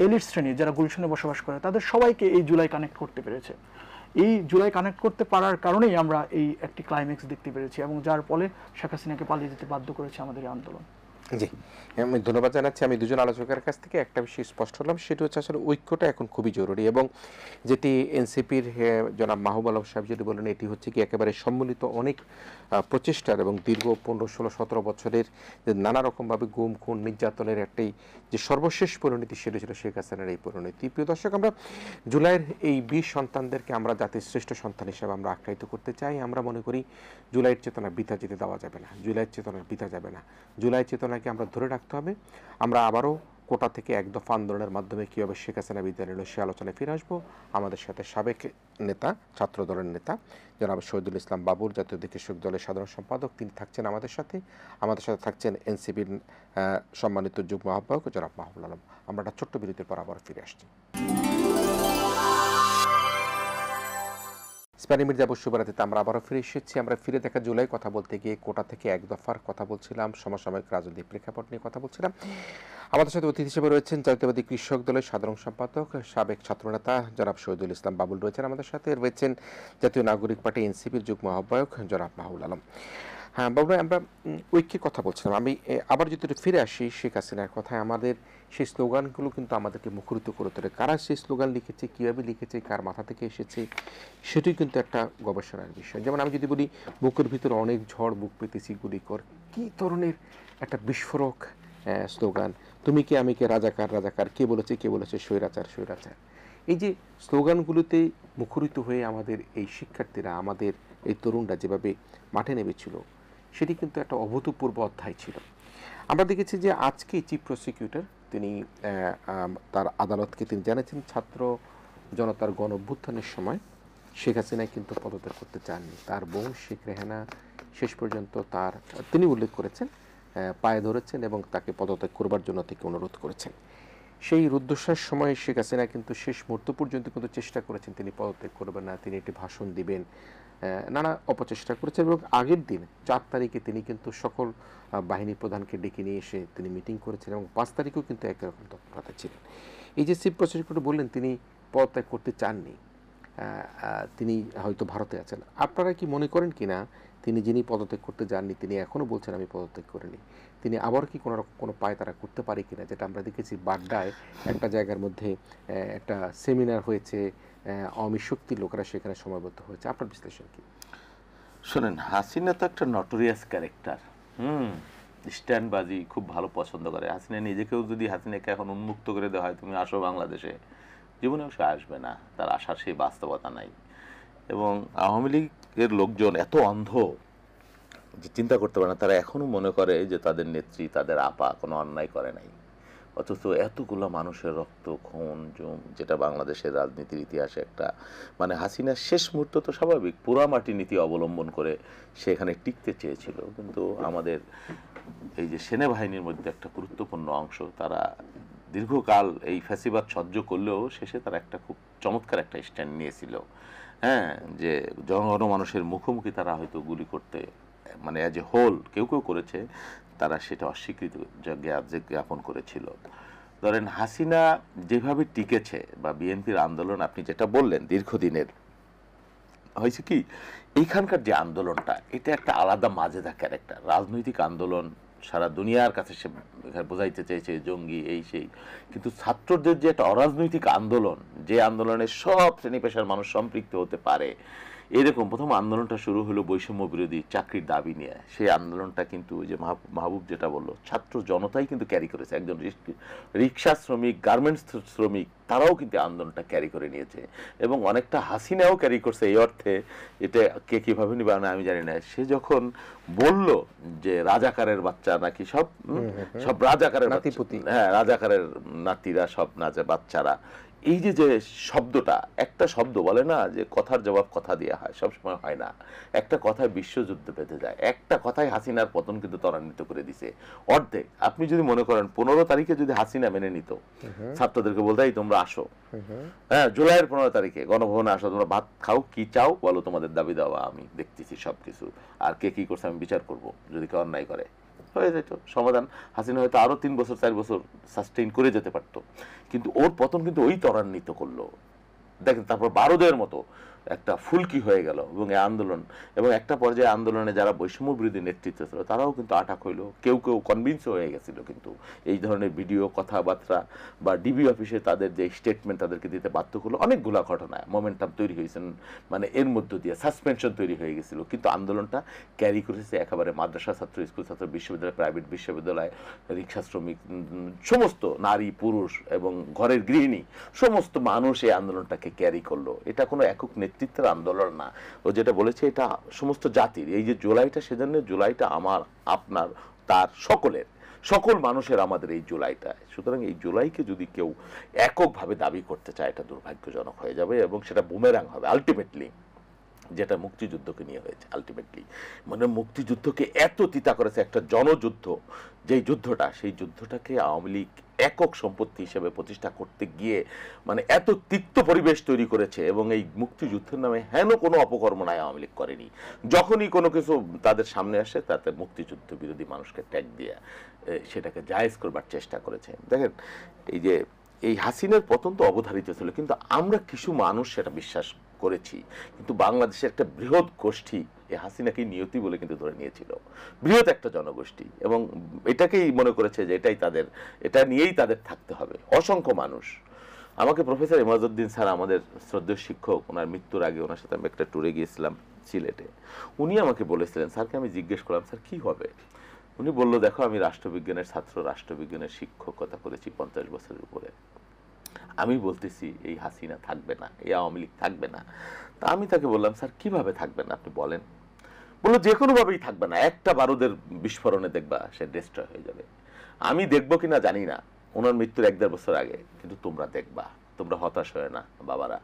এলিট শ্রেণী যারা গুলশানে বসবাস করে, তাদের সবাইকে এই জুলাই কানেক্ট করতে পেরেছে। এই জুলাই কানেক্ট করতে পারার কারণেই আমরা এই একটি ক্লাইম্যাক্স দেখতে পেরেছি, এবং যার ফলে শেখ হাসিনাকে পালিয়ে যেতে বাধ্য করেছে আমাদের এই আন্দোলন। জি, আমি ধন্যবাদ জানাচ্ছি। আমি দুজন আলোচকের কাছ থেকে একটা বিষয় স্পষ্ট হলাম, সেটা হচ্ছে আসলে ঐক্যটা এখন খুবই জরুরি, এবং যেটি এনসিপির জনাব মাহবুব আলম সাহেব যেটি বলেন, এটি হচ্ছে কি একেবারে সম্মিলিত অনেক প্রচেষ্টার এবং দীর্ঘ 15, 16, 17 বছরের যে নানা রকমভাবে গুম খুন নির্যাতনের একটাই যে সর্বশেষ পরিণতি, সেটা ছিল শেখ হাসিনার এই পরিণতি। প্রিয় দর্শক, আমরা জুলাইয়ের এই 20 সন্তানদেরকে আমরা জাতির শ্রেষ্ঠ সন্তান হিসেবে আমরা আখ্যায়িত করতে চাই। আমরা মনে করি জুলাইয়ের চেতনা বৃথা যেতে দেওয়া যাবে না, জুলাইয়ের চেতনা বৃথা যাবে না, জুলাইয়ের চেতনাকে আমরা ধরে রাখতে হবে। আমরা আবারও কোটা থেকে এক দফা আন্দোলনের মাধ্যমে কীভাবে শেখ হাসিনা বিদায় নিল সে আলোচনায় ফিরে আসবো। আমাদের সাথে সাবেক নেতা, ছাত্র দলের নেতা জনাব শহীদুল ইসলাম বাবুল, জাতীয় কৃষক দলের সাধারণ সম্পাদক, তিনি থাকছেন আমাদের সাথে থাকছেন এনসিপির সম্মানিত যুগ্ম আহ্বায়ক জনাব মাহবুব আলম। আমরা একটা ছোট্ট বিরতির পর আবার ফিরে আসছি। স্প্যানি মির্জা শুভরাত্রিতে আমরা আবারও ফিরে এসেছি। আমরা ফিরে দেখা জুলাই কথা বলতে গিয়ে কোটা থেকে এক দফার কথা বলছিলাম, সমসাময়িক রাজনৈতিক প্রেক্ষাপট নিয়ে কথা বলছিলাম। আমাদের সাথে অতিথি হিসেবে রয়েছেন জাতীয়বাদী কৃষক দলের সাধারণ সম্পাদক, সাবেক ছাত্রনেতা জনাব শহীদুল ইসলাম বাবুল রয়েছেন আমাদের সাথে, রয়েছেন জাতীয় নাগরিক পার্টি এনসিপির যুগ্ম আহ্বায়ক জনাব মাহবুব আলম। হ্যাঁ বাবু ভাই, আমরা ঐক্যের কথা বলছিলাম। আমি আবার যদি একটু ফিরে আসি শেখ হাসিনার কথায়, আমাদের সেই স্লোগানগুলো কিন্তু আমাদেরকে মুখরিত করে তোলে। কারা সেই স্লোগান লিখেছে, কীভাবে লিখেছে, কার মাথা থেকে এসেছে, সেটাই কিন্তু একটা গবেষণার বিষয়। যেমন আমি যদি বলি, বুকের ভিতরে অনেক ঝড়, বুক পেতেছি গুলি কর, কী ধরনের একটা বিস্ফোরক স্লোগান। তুমি কে আমি কে, রাজাকার রাজাকার, কে বলেছে স্বৈরাচার স্বৈরাচার। এই যে স্লোগানগুলোতে মুখরিত হয়ে আমাদের এই শিক্ষার্থীরা, আমাদের এই তরুণরা যেভাবে মাঠে নেমেছিল, সেটি কিন্তু একটা অভূতপূর্ব অধ্যায় ছিল। আমরা দেখেছি যে আজকে চিফ প্রসিকিউটর তিনি তার আদালতকে তিনি জানিয়েছেন, ছাত্র জনতার গণ অভ্যুত্থানের সময় শেখ হাসিনা কিন্তু পদত্যাগ করতে চাননি। তার বোন শেখ রেহানা শেষ পর্যন্ত তিনি উল্লেখ করেছেন, পায়ে ধরেছেন এবং তাকে পদত্যাগ করবার জন্য থেকে অনুরোধ করেছেন। সেই রুদ্ধশ্বাস সময়ে শেখ হাসিনা কিন্তু শেষ মুহূর্ত পর্যন্ত কিন্তু চেষ্টা করেছেন তিনি পদত্যাগ করবেন না, তিনি একটি ভাষণ দিবেন, নানা অপচেষ্টা করেছেন। এবং আগের দিন 4 তারিখে তিনি কিন্তু সকল বাহিনী প্রধানকে ডেকে নিয়ে এসে তিনি মিটিং করেছেন এবং 5 তারিখেও কিন্তু একই রকম তৎপরতা ছিলেন। এই যে চিফ প্রসিকিউটর বললেন তিনি পদত্যাগ করতে চাননি, তিনি হয়তো ভারতে আছেন, আপনারা কি মনে করেন কিনা তিনি যিনি পদত্যাগ করতে যাননি তিনি এখনও বলছেন আমি পদত্যাগ করিনি, তিনি আবার কি কোনো পায় তারা করতে পারে কিনা? যেটা আমরা দেখেছি বাড্ডায় একটা জায়গার মধ্যে একটা সেমিনার হয়েছে, আওয়ামী শক্তির লোকেরা সেখানে সমাবেত হয়েছে। আপনার বিশ্লেষণ কি? শোনেন, হাসিনা তো একটা নটোরিয়াস ক্যারেক্টার। স্ট্যান্ডবাজি খুব ভালো পছন্দ করে। হাসিনা নিজেকেও যদি হাসিনাকে এখন উন্মুক্ত করে দেওয়া হয়, তুমি আসো বাংলাদেশে, জীবনেও সে আসবে না, তার আসার সেই বাস্তবতা নাই। এবং আওয়ামী লীগের লোকজন এত অন্ধ যে চিন্তা করতে পারে না, তারা এখনো মনে করে যে তাদের নেত্রী, তাদের আপা কোনো অন্যায় করে নাই। অথচ এতগুলো মানুষের রক্ত, খুন, জুম, যেটা বাংলাদেশের রাজনীতির ইতিহাসে একটা মানে হাসিনার শেষ মুহূর্ত তো স্বাভাবিক পোড়ামাটি নীতি অবলম্বন করে সেখানে টিকতে চেয়েছিল। কিন্তু আমাদের এই যে সেনাবাহিনীর মধ্যে একটা গুরুত্বপূর্ণ অংশ, তারা দীর্ঘকাল এই ফ্যাসিবাদ সহ্য করলেও শেষে তারা একটা খুব চমৎকার একটা স্ট্যান্ড নিয়েছিল। হ্যাঁ, যে জনগণ মানুষের মুখোমুখি তারা হয়তো গুলি করতে মানে অ্যাজ এ হোল কেউ কেউ করেছে, তারা সেটা অস্বীকৃতি জ্ঞাপন করেছিল। ধরেন হাসিনা যেভাবে টিকেছে বা বিএনপির আন্দোলন, আপনি যেটা বললেন দীর্ঘদিনের, হয়েছে কি এইখানকার যে আন্দোলনটা, এটা একটা আলাদা মাজেদা ক্যারেক্টার। রাজনৈতিক আন্দোলন সারা দুনিয়ার কাছে সে বোঝাইতে চেয়েছে জঙ্গি এই সেই, কিন্তু ছাত্রদের যে একটা অরাজনৈতিক আন্দোলন, যে আন্দোলনে সব শ্রেণী পেশার মানুষ সম্পৃক্ত হতে পারে, এরকম প্রথম আন্দোলনটা শুরু হলো বৈষম্য বিরোধী চাকরির দাবি নিয়ে। সেই আন্দোলনটা কিন্তু ওই যে মাহবুব যেটা বললো, ছাত্র জনতাই কিন্তু ক্যারি করেছে। একজন রিক্সা শ্রমিক, গার্মেন্টস শ্রমিক, তারাও কিন্তু আন্দোলনটা ক্যারি করে নিয়েছে এবং অনেকটা হাসিনাও ক্যারি করছে। এই অর্থে এটা কে কিভাবে নিবে না আমি জানি না। সে যখন বলল যে রাজাকারের বাচ্চা নাকি সব রাজাকারের নাতিপুতি, হ্যাঁ রাজাকারের নাতিরা সব বাচ্চারা, এই যে যে শব্দটা, একটা শব্দ বলে না যে কথার জবাব কথা দিয়ে হয়, সবসময় হয় না। একটা কথায় বিশ্বযুদ্ধ বেঁধে যায়, একটা কথায় হাসিনার পতন কিন্তু ত্বরান্বিত করে দিছে অর্ধেক। আপনি যদি মনে করেন 15 তারিখে যদি হাসিনা মেনে নিত, ছাত্রদেরকে বলতে তোমরা আসো, হ্যাঁ জুলাইয়ের 15 তারিখে গণভবনে আসো, তোমরা ভাত খাও, কি চাও বলো, তোমাদের দাবি দেওয়া আমি দেখতেছি সবকিছু, আর কে কি করছে আমি বিচার করব, যদি কেউ অন্যায় করে হয়ে যেত সমাধান। হাসিনা হয়তো আরো 3 বছর 4 বছর সাস্টেইন করে যেতে পারতো, কিন্তু ওর পতন কিন্তু ওই ত্বরান্বিত করলো। দেখেন তারপর 12 মতো একটা ফুলকি হয়ে গেল এবং এই আন্দোলন, এবং একটা পর্যায়ে আন্দোলনে যারা বৈষম্য বিরোধী নেতৃত্ব ছিল তারাও কিন্তু আটাক হইলো, কেউ কেউ কনভিন্স হয়ে গেছিল। কিন্তু এই ধরনের ভিডিও কথাবার্তা বা ডিবি অফিসে তাদের যে স্টেটমেন্ট তাদেরকে দিতে বাধ্য করলো, অনেকগুলা ঘটনায় মোমেন্টাম তৈরি হয়েছেন, মানে এর মধ্য দিয়ে সাসপেনশন তৈরি হয়ে গেছিল। কিন্তু আন্দোলনটা ক্যারি করেছে একেবারে মাদ্রাসা ছাত্র, স্কুল ছাত্র, বিশ্ববিদ্যালয়, প্রাইভেট বিশ্ববিদ্যালয়, রিক্সা শ্রমিক, সমস্ত নারী পুরুষ এবং ঘরের গৃহিণী, সমস্ত মানুষ এই আন্দোলনটাকে ক্যারি করলো। এটা কোনো একক নেতৃত্বের আন্দোলন না। ও যেটা বলেছে এটা সমস্ত জাতির। এই যে জুলাইটা, সেজন্য জুলাইটা আমার, আপনার, তার, সকলের, সকল মানুষের আমাদের এই জুলাইটা। সুতরাং এই জুলাইকে যদি কেউ এককভাবে দাবি করতে চায়, এটা দুর্ভাগ্যজনক হয়ে যাবে এবং সেটা বুমেরাং হবে আলটিমেটলি, যেটা মুক্তিযুদ্ধকে নিয়ে হয়েছে। আলটিমেটলি মানে মুক্তিযুদ্ধকে এত তিতা করেছে একটা জনযুদ্ধ, যেই যুদ্ধটা, সেই যুদ্ধটাকে আওয়ামী লীগ একক সম্পত্তি হিসেবে প্রতিষ্ঠা করতে গিয়ে মানে এত তিক্ত পরিবেশ তৈরি করেছে। এবং এই মুক্তিযুদ্ধের নামে হেন কোনো অপকর্ম নাই আওয়ামী লীগ করেনি। যখনই কোনো কিছু তাদের সামনে আসে, তাতে মুক্তিযুদ্ধ বিরোধী মানুষকে ট্যাগ দিয়ে সেটাকে জায়েজ করবার চেষ্টা করেছে। দেখেন এই যে এই হাসিনার পতন তো অবধারিত ছিল, কিন্তু আমরা কিছু মানুষ সেটা বিশ্বাস করেছি, কিন্তু বাংলাদেশের একটা বৃহৎ গোষ্ঠী এই হাসিনাকে নিয়তি বলে কিন্তু ধরে নিয়েছিল বৃহৎ একটা জনগোষ্ঠী, এবং এটাকেই মনে করেছে যে এটা নিয়েই তাদের থাকতে হবে অসংখ্য মানুষ। আমাকে প্রফেসর ইমাজউদ্দিন স্যার, আমাদের শ্রদ্ধেয় শিক্ষক, ওনার মৃত্যুর আগে ওনার সাথে আমি একটা ট্যুরে গিয়েছিলাম সিলেটে। উনি আমাকে বলেছিলেন, স্যারকে আমি জিজ্ঞেস করলাম, স্যার কি হবে? উনি বলল, দেখো আমি রাষ্ট্রবিজ্ঞানের ছাত্র, রাষ্ট্রবিজ্ঞানের শিক্ষকতা করেছি 50 বছরের উপরে, আমি বলতেছি এই হাসিনা থাকবে না, এই আওয়ামী লীগ থাকবে না। তা আমি তাকে বললাম, স্যার কিভাবে থাকবে না আপনি বলেন? বললো যে কোনো ভাবেই থাকবে না, একটা বারুদের বিস্ফোরণে দেখবা সে ডিস্ট্রয় হয়ে যাবে। আমি দেখবো কিনা জানি না, ওনার মৃত্যুর 1-1.5 বছর আগে, কিন্তু তোমরা দেখবা, তোমরা হতাশ হয় না বাবারা।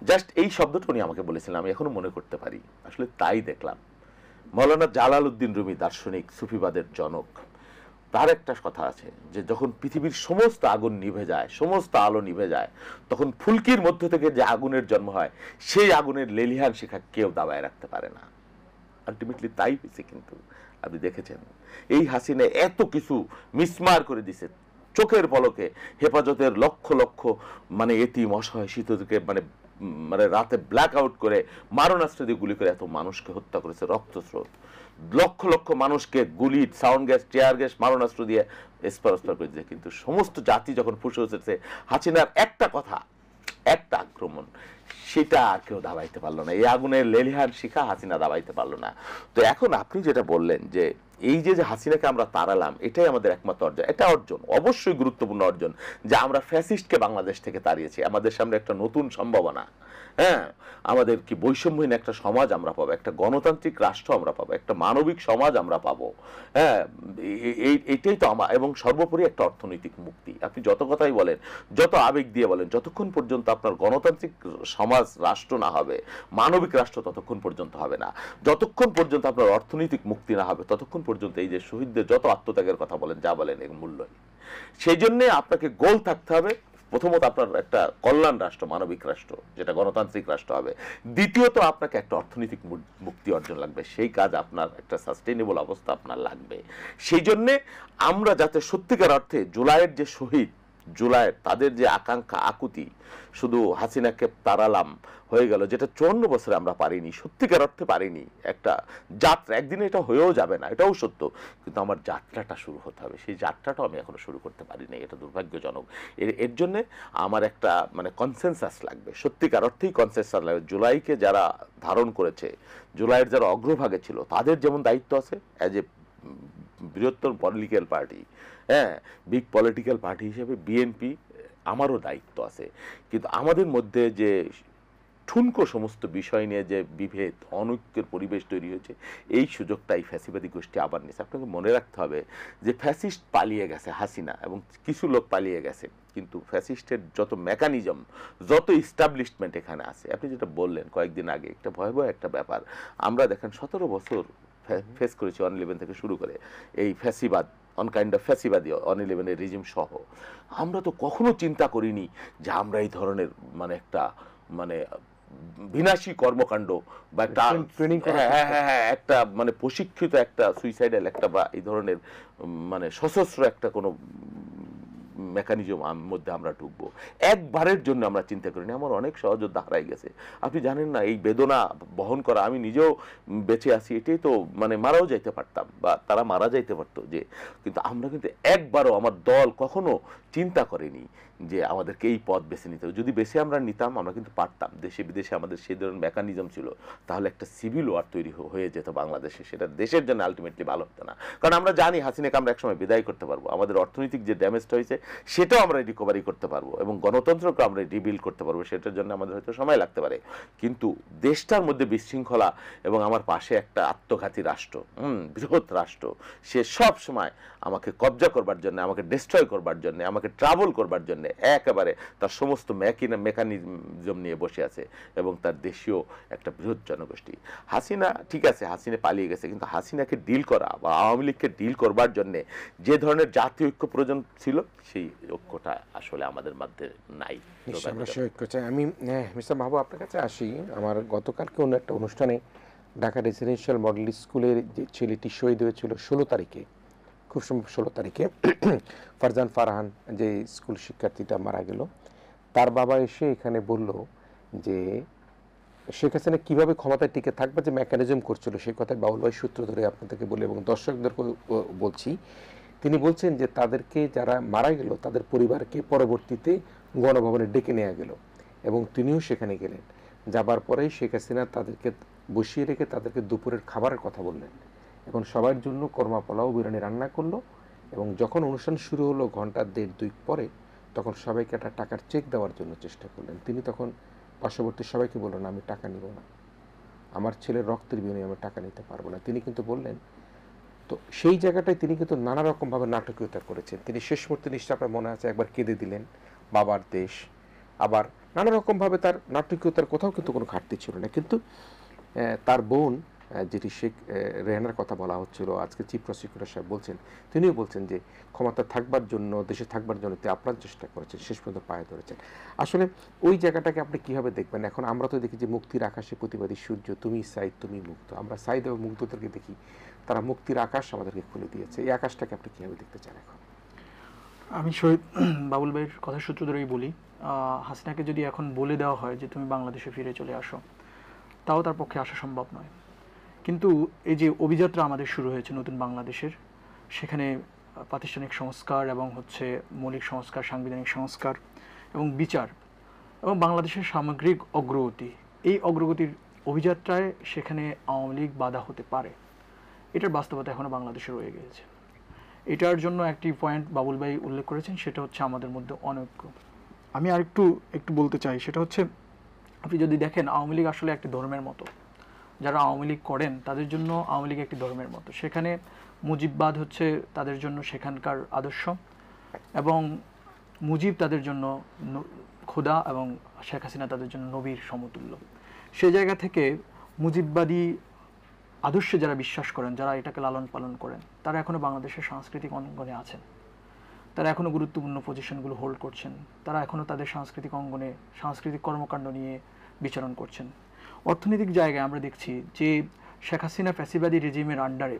জাস্ট এই শব্দটা উনি আমাকে বলেছিলেন, আমি এখনো মনে করতে পারি, আসলে তাই দেখলাম। মৌলানা জালালউদ্দিন রুমি, দার্শনিক, সুফিবাদের জনক, তার একটা কথা আছে যে যখন পৃথিবীর সমস্ত আগুন নিভে যায়, সমস্ত আলো নিভে যায়, তখন ফুলকির মধ্য থেকে যে আগুনের জন্ম হয়, সেই আগুনের লেলিহান শিখা কেউ দাবায় রাখতে পারে না। আলটিমেটলি তাই হয়েছে। কিন্তু আপনি দেখেছেন এই হাসিনা এত কিছু মিসমার করে দিছে, চোখের পলকে হেফাজতের লক্ষ লক্ষ মানে এতিম অসহায় শিশুদেরকে মানে রাতে ব্ল্যাক আউট করে মারণাস্ত্র দিয়ে গুলি করে এত মানুষকে হত্যা করেছে, রক্তস্রোত, লক্ষ লক্ষ মানুষকে গুলি, সাউন্ড গ্যাস, টিয়ার গ্যাস, মারণাস্ত্র দিয়ে এসপার করে দিয়েছে। কিন্তু সমস্ত জাতি যখন ফুসে উঠেছে, হাসিনার একটা কথা, একটা আক্রমণ, সেটা আর কেউ দাবাইতে পারলো না। এই আগুনের লেলিহান শিখা হাসিনা দাবাইতে পারলো না। তো এখন আপনি যেটা বললেন যে এই যে হাসিনাকে আমরা তাড়ালাম, এটাই আমাদের একমাত্র অর্জন। এটা অর্জন অবশ্যই গুরুত্বপূর্ণ অর্জন যে আমরা ফ্যাসিস্টকে বাংলাদেশ থেকে তাড়িয়েছি। আমাদের সামনে একটা নতুন সম্ভাবনা, হ্যাঁ, আমাদের কি বৈষম্যহীন একটা সমাজ আমরা পাবো, একটা গণতান্ত্রিক রাষ্ট্র আমরা পাবো, একটা মানবিক সমাজ আমরা পাবো, হ্যাঁ, এটাই তো আমার। এবং সর্বোপরি একটা অর্থনৈতিক মুক্তি। আপনি যত কথাই বলেন, যত আবেগ দিয়ে বলেন, যতক্ষণ পর্যন্ত আপনার গণতান্ত্রিক সমাজ রাষ্ট্র না হবে, মানবিক রাষ্ট্র ততক্ষণ পর্যন্ত হবে না। যতক্ষণ পর্যন্ত আপনার অর্থনৈতিক মুক্তি না হবে, ততক্ষণ পর্যন্ত এই যে শহীদদের যত আত্মত্যাগের কথা বলেন, যা বলেন, এর মূল্যহীন। সেই জন্যে আপনাকে গোল থাকতে হবে, প্রথমত আপনার একটা কল্যাণ রাষ্ট্র, মানবিক রাষ্ট্র, যেটা গণতান্ত্রিক রাষ্ট্র হবে। দ্বিতীয়ত আপনাকে একটা অর্থনৈতিক মুক্তি অর্জন লাগবে, সেই কাজ আপনার একটা সাস্টেইনেবল অবস্থা আপনার লাগবে। সেই জন্যে আমরা যাতে সত্যিকার অর্থে জুলাইয়ের যে শহীদ, জুলাইয়ের তাদের যে আকাঙ্ক্ষা, আকুতি, শুধু হাসিনাকে তাড়ালাম হয়ে গেল, যেটা 54 বছরে আমরা পারিনি, সত্যিকার অর্থে পারিনি, একটা যাত্রা, একদিনে এটা হয়েও যাবে না, এটাও সত্য, কিন্তু আমার যাত্রাটা শুরু হতে হবে। সেই যাত্রাটাও আমি এখনো শুরু করতে পারিনি, এটা দুর্ভাগ্যজনক। এর জন্য আমার একটা মানে কনসেনসাস লাগবে, সত্যিকার অর্থেই কনসেনসাস লাগবে। জুলাইকে যারা ধারণ করেছে, জুলাইয়ের যারা অগ্রভাগে ছিল, তাদের যেমন দায়িত্ব আছে অ্যাজ এ বৃহত্তর পলিটিক্যাল পার্টি, হ্যাঁ, বিগ পলিটিক্যাল পার্টি হিসেবে বিএনপি, আমারও দায়িত্ব আছে। কিন্তু আমাদের মধ্যে যে ঠুনকো সমস্ত বিষয় নিয়ে যে বিভেদ, অনৈক্যের পরিবেশ তৈরি হয়েছে, এই সুযোগটাই ফ্যাসিবাদী গোষ্ঠী আবার নিয়েছে। আপনাকে মনে রাখতে হবে যে ফ্যাসিস্ট পালিয়ে গেছে, হাসিনা এবং কিছু লোক পালিয়ে গেছে, কিন্তু ফ্যাসিস্টের যত মেকানিজম, যত ইস্টাবলিশমেন্ট এখানে আছে, আপনি যেটা বললেন কয়েকদিন আগে, একটা ভয়াবহ একটা ব্যাপার। আমরা দেখেন 17 বছর ফেস করেছি, 1/11 থেকে শুরু করে এই ফ্যাসিবাদ, অন কাইন্ড অফ ফ্যাসিবাদী 1/11 রিজিম সহ। আমরা তো কখনো চিন্তা করিনি যে আমরা এই ধরনের মানে একটা মানে বিনাশী কর্মকাণ্ড বা একটা একটা মানে প্রশিক্ষিত একটা সুইসাইডাল একটা বা এই ধরনের মানে সশস্ত্র একটা কোনো মেকানিজম মধ্যে আমরা ঢুকবো, একবারের জন্য আমরা চিন্তা করিনি। আমার অনেক সহযোদ্ধা হারাই গেছে, আপনি জানেন না, এই বেদনা বহন করা। আমি নিজেও বেঁচে আছি, এটাই তো মানে মারাও যাইতে পারতাম বা তারা মারা যাইতে পারতো যে, কিন্তু আমরা কিন্তু একবারও, আমার দল কখনো চিন্তা করেনি যে আমাদেরকে এই পথ বেছে নিতে হবে। যদি বেছে আমরা নিতাম, আমরা কিন্তু পারতাম। দেশে বিদেশে আমাদের সেই ধরনের মেকানিজম ছিল, তাহলে একটা সিভিল ওয়ার তৈরি হয়ে যেত বাংলাদেশে, সেটা দেশের জন্য আলটিমেটলি ভালো হতো না। কারণ আমরা জানি হাসিনাকে আমরা একসময় বিদায় করতে পারবো, আমাদের অর্থনৈতিক যে ড্যামেজটা হয়েছে সেটাও আমরা রিকভারি করতে পারবো, এবং গণতন্ত্রকে আমরা রিবিল্ড করতে পারবো। সেটার জন্য আমাদের হয়তো সময় লাগতে পারে, কিন্তু দেশটার মধ্যে বিশৃঙ্খলা এবং আমার পাশে একটা আত্মঘাতী রাষ্ট্র, বৃহৎ রাষ্ট্র, সে সব সময় আমাকে কবজা করবার জন্য, আমাকে ডিস্ট্রয় করবার জন্য, আমাকে ট্রাবল করবার জন্য একেবারে তার সমস্ত মেকানিজম নিয়ে বসে আছে, এবং তার দেশীয় একটা বৃহৎ জনগোষ্ঠী। হাসিনা ঠিক আছে, হাসিনা পালিয়ে গেছে, কিন্তু হাসিনাকে ডিল করা বা আওয়ামী লীগকে ডিল করবার জন্য যে ধরনের জাতীয় ঐক্য প্রয়োজন ছিল, সেই ঐক্যটা আসলে আমাদের মধ্যে নাই। আমি মিস্টার মাহবুব আপনার কাছে আসি। আমার গতকালকে অন্য একটা অনুষ্ঠানে ঢাকা রেসিডেন্সিয়াল মডেল স্কুলের যে ছেলেটি শহীদ হয়েছিল 16 তারিখে, খুব সম্ভব 16 তারিখে, ফারজান ফারহান, যে স্কুল শিক্ষার্থীটা মারা গেল, তার বাবা এসে এখানে বলল যে শেখ হাসিনা কিভাবে ক্ষমতায় টিকে থাকবে যে মেকানিজম করছিল সেই কথায় বাউল ভাই সূত্র ধরে আপনাদেরকে বলে এবং দর্শকদেরকে বলছি, তিনি বলছেন যে তাদেরকে যারা মারা গেল তাদের পরিবারকে পরবর্তীতে গণভবনে ডেকে নেওয়া গেল এবং তিনিও সেখানে গেলেন। যাবার পরেই শেখ হাসিনা তাদেরকে বসিয়ে রেখে তাদেরকে দুপুরের খাবারের কথা বললেন এবং সবার জন্য কর্মা পোলাও বিরিয়ানি রান্না করলো এবং যখন অনুষ্ঠান শুরু হলো ঘন্টা 1.5-2 পরে তখন সবাইকে একটা টাকার চেক দেওয়ার জন্য চেষ্টা করলেন। তিনি তখন পার্শ্ববর্তী সবাইকে বললেন, আমি টাকা নিব না, আমার ছেলের রক্তের বিনিময়ে আমি টাকা নিতে পারবো না। তিনি কিন্তু বললেন, তো সেই জায়গাটায় তিনি কিন্তু নানা রকমভাবে নাটকীয়তা করেছেন। তিনি শেষ মুহূর্তে নিশ্চয় আপনার মনে আছে একবার কেঁদে দিলেন, বাবার দেশ, আবার নানা রকমভাবে তার নাটকীয়তার কোথাও কিন্তু কোনো ঘাটতি ছিল না। কিন্তু তার বোন যেটি শেখ রেহানার কথা বলা হচ্ছিল, আজকে চিফ প্রসিকিউটর সাহেব বলছেন, তিনিও বলছেন যে ক্ষমতা থাকবার জন্য, দেশে থাকবার জন্য তিনি আপ্রাণ চেষ্টা করেছেন, শেষ পর্যন্ত পায়ে ধরেছেন। আসলে ওই জায়গাটাকে আপনি কীভাবে দেখবেন? এখন আমরা তো দেখি যে মুক্তির আকাশে প্রতিবাদী সূর্য, তুমি সাইদ তুমি মুক্ত। আমরা সাইদ এবং মুগ্ধদেরকে দেখি, তারা মুক্তির আকাশ আমাদেরকে খুলে দিয়েছে। এই আকাশটাকে আপনি কীভাবে দেখতে চান এখন? আমি শহীদ বাবুল ভাইয়ের কথা সূত্র ধরেই বলি, হাসিনাকে যদি এখন বলে দেওয়া হয় যে তুমি বাংলাদেশে ফিরে চলে আসো, তাও তার পক্ষে আসা সম্ভব নয়। কিন্তু এই যে অভিযাত্রা আমাদের শুরু হয়েছে নতুন বাংলাদেশের, সেখানে প্রাতিষ্ঠানিক সংস্কার এবং মৌলিক সংস্কার, সাংবিধানিক সংস্কার এবং বিচার এবং বাংলাদেশের সামগ্রিক অগ্রগতি, এই অগ্রগতির অভিযাত্রায় সেখানে আওয়ামী লীগ বাধা হতে পারে, এটার বাস্তবতা এখনও বাংলাদেশে রয়ে গিয়েছে। এটার জন্য একটি পয়েন্ট বাবুল ভাই উল্লেখ করেছেন, সেটা হচ্ছে আমাদের মধ্যে অনৈক্য। আমি আরেকটু বলতে চাই, সেটা হচ্ছে আপনি যদি দেখেন আওয়ামী লীগ আসলে একটি ধর্মের মতো। যারা আওয়ামী লীগ করেন তাদের জন্য আওয়ামী লীগ একটি ধর্মের মতো। সেখানে মুজিববাদ হচ্ছে তাদের জন্য সেখানকার আদর্শ এবং মুজিব তাদের জন্য খোদা এবং শেখ হাসিনা তাদের জন্য নবীর সমতুল্য। সে জায়গা থেকে মুজিববাদী আদর্শে যারা বিশ্বাস করেন, যারা এটাকে লালন পালন করেন, তারা এখনও বাংলাদেশের সাংস্কৃতিক অঙ্গনে আছেন, তারা এখনও গুরুত্বপূর্ণ পজিশনগুলো হোল্ড করছেন, তারা এখনও তাদের সাংস্কৃতিক অঙ্গনে সাংস্কৃতিক কর্মকাণ্ড নিয়ে বিচরণ করছেন। অর্থনৈতিক জায়গায় আমরা দেখছি যে শেখ হাসিনা ফ্যাসিবাদী রেজিমের আন্ডারে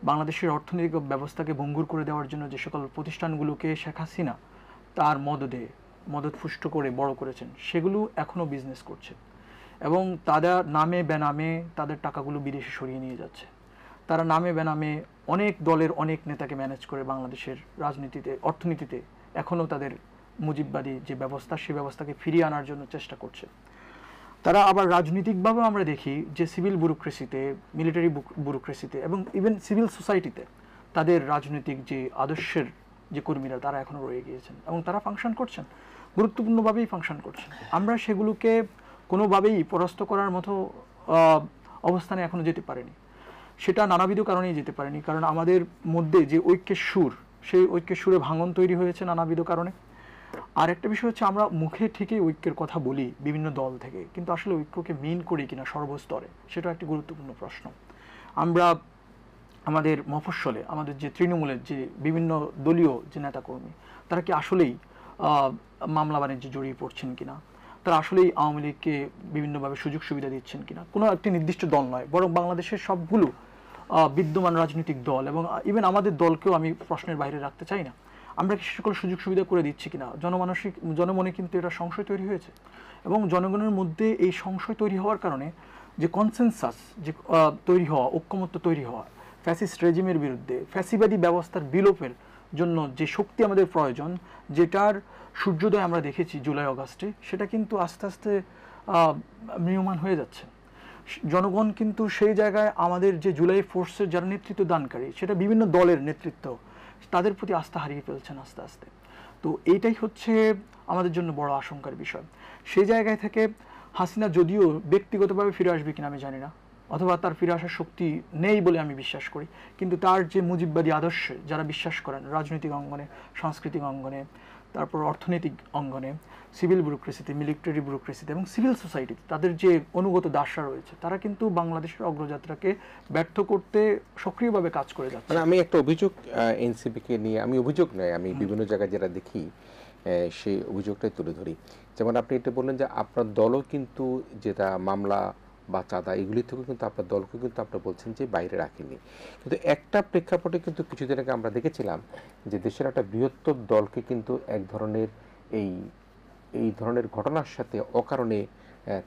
বাংলাদেশের অর্থনৈতিক ব্যবস্থাকে ভঙ্গুর করে দেওয়ার জন্য যে সকল প্রতিষ্ঠানগুলোকে শেখ হাসিনা তার মদতপুষ্ট করে বড় করেছেন, সেগুলো এখনও বিজনেস করছে এবং তাদের নামে বেনামে তাদের টাকাগুলো বিদেশে সরিয়ে নিয়ে যাচ্ছে। তারা নামে বেনামে অনেক দলের অনেক নেতাকে ম্যানেজ করে বাংলাদেশের রাজনীতিতে, অর্থনীতিতে এখনও তাদের মুজিববাদী যে ব্যবস্থা, সেই ব্যবস্থাকে ফিরিয়ে আনার জন্য চেষ্টা করছে। তারা আবার রাজনৈতিকভাবেও আমরা দেখি যে সিভিল ব্যুরোক্রেসিতে, মিলিটারি ব্যুরোক্রেসিতে এবং ইভেন সিভিল সোসাইটিতে তাদের রাজনৈতিক যে আদর্শের যে কর্মীরা, তারা এখনও রয়ে গিয়েছেন এবং তারা ফাংশন করছেন, গুরুত্বপূর্ণভাবেই ফাংশন করছেন। আমরা সেগুলোকে কোনোভাবেই পরাস্ত করার মতো অবস্থানে এখনও যেতে পারেনি। সেটা নানাবিধ কারণেই যেতে পারেনি, কারণ আমাদের মধ্যে যে ঐক্যের সুর, সেই ঐক্যের সুরে ভাঙন তৈরি হয়েছে নানাবিধ কারণে। আর একটা বিষয় হচ্ছে, আমরা মুখে ঠিকই ঐক্যের কথা বলি বিভিন্ন দল থেকে, কিন্তু আসলে ঐক্যকে মিন করি কিনা সর্বস্তরে, সেটা একটি গুরুত্বপূর্ণ প্রশ্ন। আমরা আমাদের মফস্বলে, আমাদের যে তৃণমূলের যে বিভিন্ন দলীয় যে নেতাকর্মী, তারা কি আসলেই মামলা বাণিজ্যে জড়িয়ে পড়ছেন কিনা, তারা আসলেই আওয়ামী লীগকে বিভিন্নভাবে সুযোগ সুবিধা দিচ্ছেন কিনা, কোনো একটি নির্দিষ্ট দল নয়, বরং বাংলাদেশের সবগুলো বিদ্যমান রাজনৈতিক দল এবং ইভেন আমাদের দলকেও আমি প্রশ্নের বাইরে রাখতে চাই না, আমরা কি সকল সুযোগ সুবিধা করে দিচ্ছি কিনা। জনমনে কিন্তু এটা সংশয় তৈরি হয়েছে এবং জনগণের মধ্যে এই সংশয় তৈরি হওয়ার কারণে যে কনসেনসাস যে তৈরি হওয়া, ঐক্যমত্য তৈরি হওয়া, ফ্যাসিস্ট রেজিমের বিরুদ্ধে, ফ্যাসিবাদী ব্যবস্থার বিলোপের জন্য যে শক্তি আমাদের প্রয়োজন, যেটার সূর্যোদয় আমরা দেখেছি জুলাই আগস্টে, সেটা কিন্তু আস্তে আস্তে ম্রিয়মাণ হয়ে যাচ্ছে। জনগণ কিন্তু সেই জায়গায় আমাদের যে জুলাই ফোর্সের যারা নেতৃত্ব দানকারী, সেটা বিভিন্ন দলের নেতৃত্ব, তাদের প্রতি আস্থা হারিয়ে ফেলছেন আস্তে আস্তে। তো এইটাই হচ্ছে আমাদের জন্য বড় আশঙ্কার বিষয়। সেই জায়গায় থেকে হাসিনা যদিও ব্যক্তিগতভাবে ফিরে আসবে কিনা আমি জানি না, অথবা তার ফিরে আসার শক্তি নেই বলে আমি বিশ্বাস করি, কিন্তু তার যে মুজিববাদী আদর্শে যারা বিশ্বাস করেন, রাজনৈতিক অঙ্গনে, সাংস্কৃতিক অঙ্গনে, তারপর অর্থনৈতিক অঙ্গনে, সিভিল ব্যুরোক্রেসিতে, মিলিটারি ব্যুরোক্রেসিতে এবং সিভিল সোসাইটিতে তাদের যে অনুগত দাসরা রয়েছে, তারা কিন্তু বাংলাদেশের অগ্রযাত্রাকে ব্যর্থ করতে সক্রিয়ভাবে কাজ করে যাচ্ছে। মানে আমি একটা অভিযোগ এনসিপিকে নিয়ে, আমি অভিযোগ নয়, আমি বিভিন্ন জায়গায় যেটা দেখি সেই অভিযোগটাই তুলে ধরি। যেমন আপনি এটা বললেন যে আপনার দলও কিন্তু যেটা মামলা বা চাঁদা এগুলি থেকে কিন্তু আপনার দলকে কিন্তু আপনারা বলছেন যে বাইরে রাখেনি, কিন্তু একটা প্রেক্ষাপটে কিন্তু কিছুদিন আগে আমরা দেখেছিলাম যে দেশের একটা বৃহত্তর দলকে কিন্তু এক ধরনের এই ধরনের ঘটনার সাথে অকারণে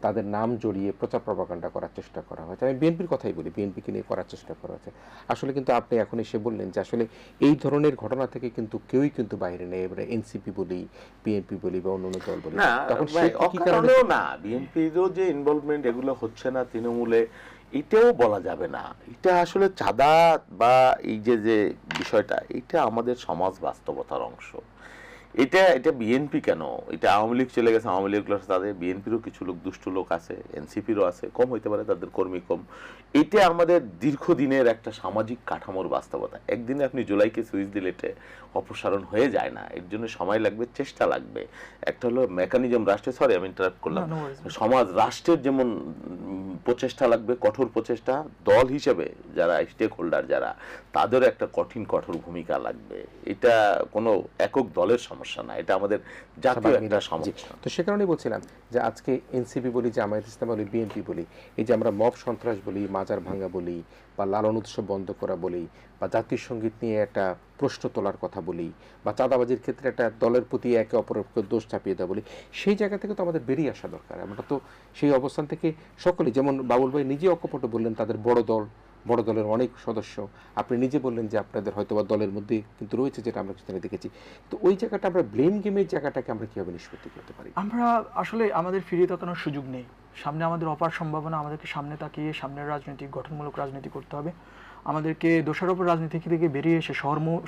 তাদের নাম জড়িয়ে প্রচার প্রপাগান্ডা করার চেষ্টা করা হয়েছে। আমি বিএনপির কথাই বলি, বিএনপিকে নিয়ে করার চেষ্টা করা হয়েছে। আসলে কিন্তু আপনি এখন এসে বললেন যে আসলে এই ধরনের ঘটনা থেকে কিন্তু কেউই কিন্তু বাইরে নেই, এবারে এনসিপি বলি, বিএনপি বলি বা অন্য দল বলি, না তখন ভাই, কি কারণে অকারণেও না, বিএনপিরও যে ইনভলভমেন্ট এগুলো হচ্ছে না তৃণমূলে, এটাও বলা যাবে না। এটা আসলে চাঁদা বা এই যে যে বিষয়টা, এটা আমাদের সমাজ বাস্তবতার অংশ। এটা বিএনপি কেন, এটা আওয়ামী লীগ চলে গেছে, আওয়ামী লীগ তাদের, বিএনপিরও কিছু লোক দুষ্ট লোক আছে, এনসিপিরও আছে, কম হইতে পারে তাদের কর্মী কম। এটা আমাদের দীর্ঘদিনের একটা সামাজিক কাঠামোর বাস্তবতা। একদিনে আপনি জুলাইকে সুইচ দিলে এটা অপসারণ হয়ে যায় না, এর জন্য সময় লাগবে, চেষ্টা লাগবে। একটা হলো মেকানিজম, রাষ্ট্রের, সরি আমি ইন্টারাপ্ট করলাম, সমাজ রাষ্ট্রের যেমন প্রচেষ্টা লাগবে, কঠোর প্রচেষ্টা, দল হিসেবে যারা স্টেক হোল্ডার যারা, তাদেরও একটা কঠোর ভূমিকা লাগবে। এটা কোনো একক দলের সমস্যা না, এটা আমাদের জাতীয় একটা সমস্যা। তো সে কারণেই বলছিলাম যে আজকে এনসিপি বলি, জামায়াত ইসলাম বলি, বিএনপি বলি, এই যে আমরা মব সন্ত্রাস বলি, মাজার ভাঙ্গা বলি, বা লালন উৎসব বন্ধ করা বলি, বা জাতীয় সঙ্গীত নিয়ে একটা প্রশ্ন তোলার কথা বলি, বা চাঁদাবাজির ক্ষেত্রে একটা দলের প্রতি একে অপরের দোষ চাপিয়ে দেওয়া বলি, সেই জায়গা থেকে তো আমাদের বেরিয়ে আসা দরকার। আমরা তো সেই অবস্থান থেকে সকলেই, যেমন বাবুল ভাই নিজে অকপটে বললেন তাদের বড় দলের অনেক সদস্য, আপনি নিজে বললেন যে আপনাদের হয়তোবা দলের মধ্যে কিন্তু রয়েছে, যেটা আমরা কিছুদিন দেখেছি। তো ওই জায়গাটা আমরা ব্লেম গেমের জায়গাটাকে আমরা কীভাবে নিষ্পত্তি করতে পারি? আমরা আসলে আমাদের ফিরিয়ে তাকানোর সুযোগ নেই। সামনে আমাদের অপার সম্ভাবনা, আমাদেরকে সামনে তাকিয়ে সামনের রাজনৈতিক গঠনমূলক রাজনীতি করতে হবে। আমাদেরকে দোষারোপ রাজনীতি থেকে বেরিয়ে এসে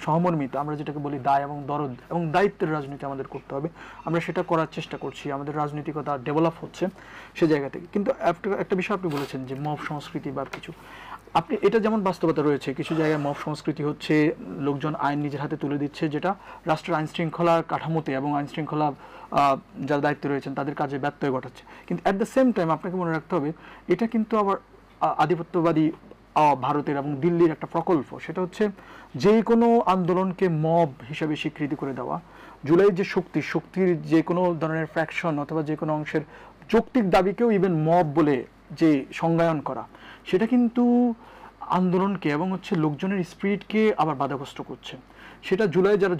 সহমর্মিত, আমরা যেটাকে বলি দায় এবং দরদ এবং দায়িত্বের রাজনীতি আমাদের করতে হবে। আমরা সেটা করার চেষ্টা করছি, আমাদের রাজনৈতিকতা ডেভেলপ হচ্ছে সে জায়গা থেকে। কিন্তু একটা বিষয় আপনি বলেছেন যে মব সংস্কৃতি বা কিছু, আপনি এটা যেমন বাস্তবতা রয়েছে, কিছু জায়গায় মব সংস্কৃতি হচ্ছে, লোকজন আইন নিজের হাতে তুলে দিচ্ছে, যেটা রাষ্ট্রের আইন শৃঙ্খলার কাঠামোতে এবং আইন শৃঙ্খলা যারা দায়িত্বে রয়েছেন তাদের কাজে ব্যত্যয় ঘটাচ্ছে। কিন্তু অ্যাট দ্য সেম টাইম আপনাকে মনে রাখতে হবে, এটা কিন্তু আবার আধিপত্যবাদী ভারতের এবং দিল্লির একটা প্রকল্প। সেটা হচ্ছে যে কোনো আন্দোলনকে মব হিসাবে স্বীকৃতি করে দেওয়া, জুলাই যে শক্তির যে কোনো ধরনের ফ্র্যাকশন অথবা যে কোনো অংশের যৌক্তিক দাবিকেও ইভেন মব বলে যে সংজ্ঞায়ন করা, সেটা কিন্তু আন্দোলনকে এবং হচ্ছে লোকজনের স্পিরিটকে আবার বাধাগ্রস্ত করছে। সেটা জুলাই যারা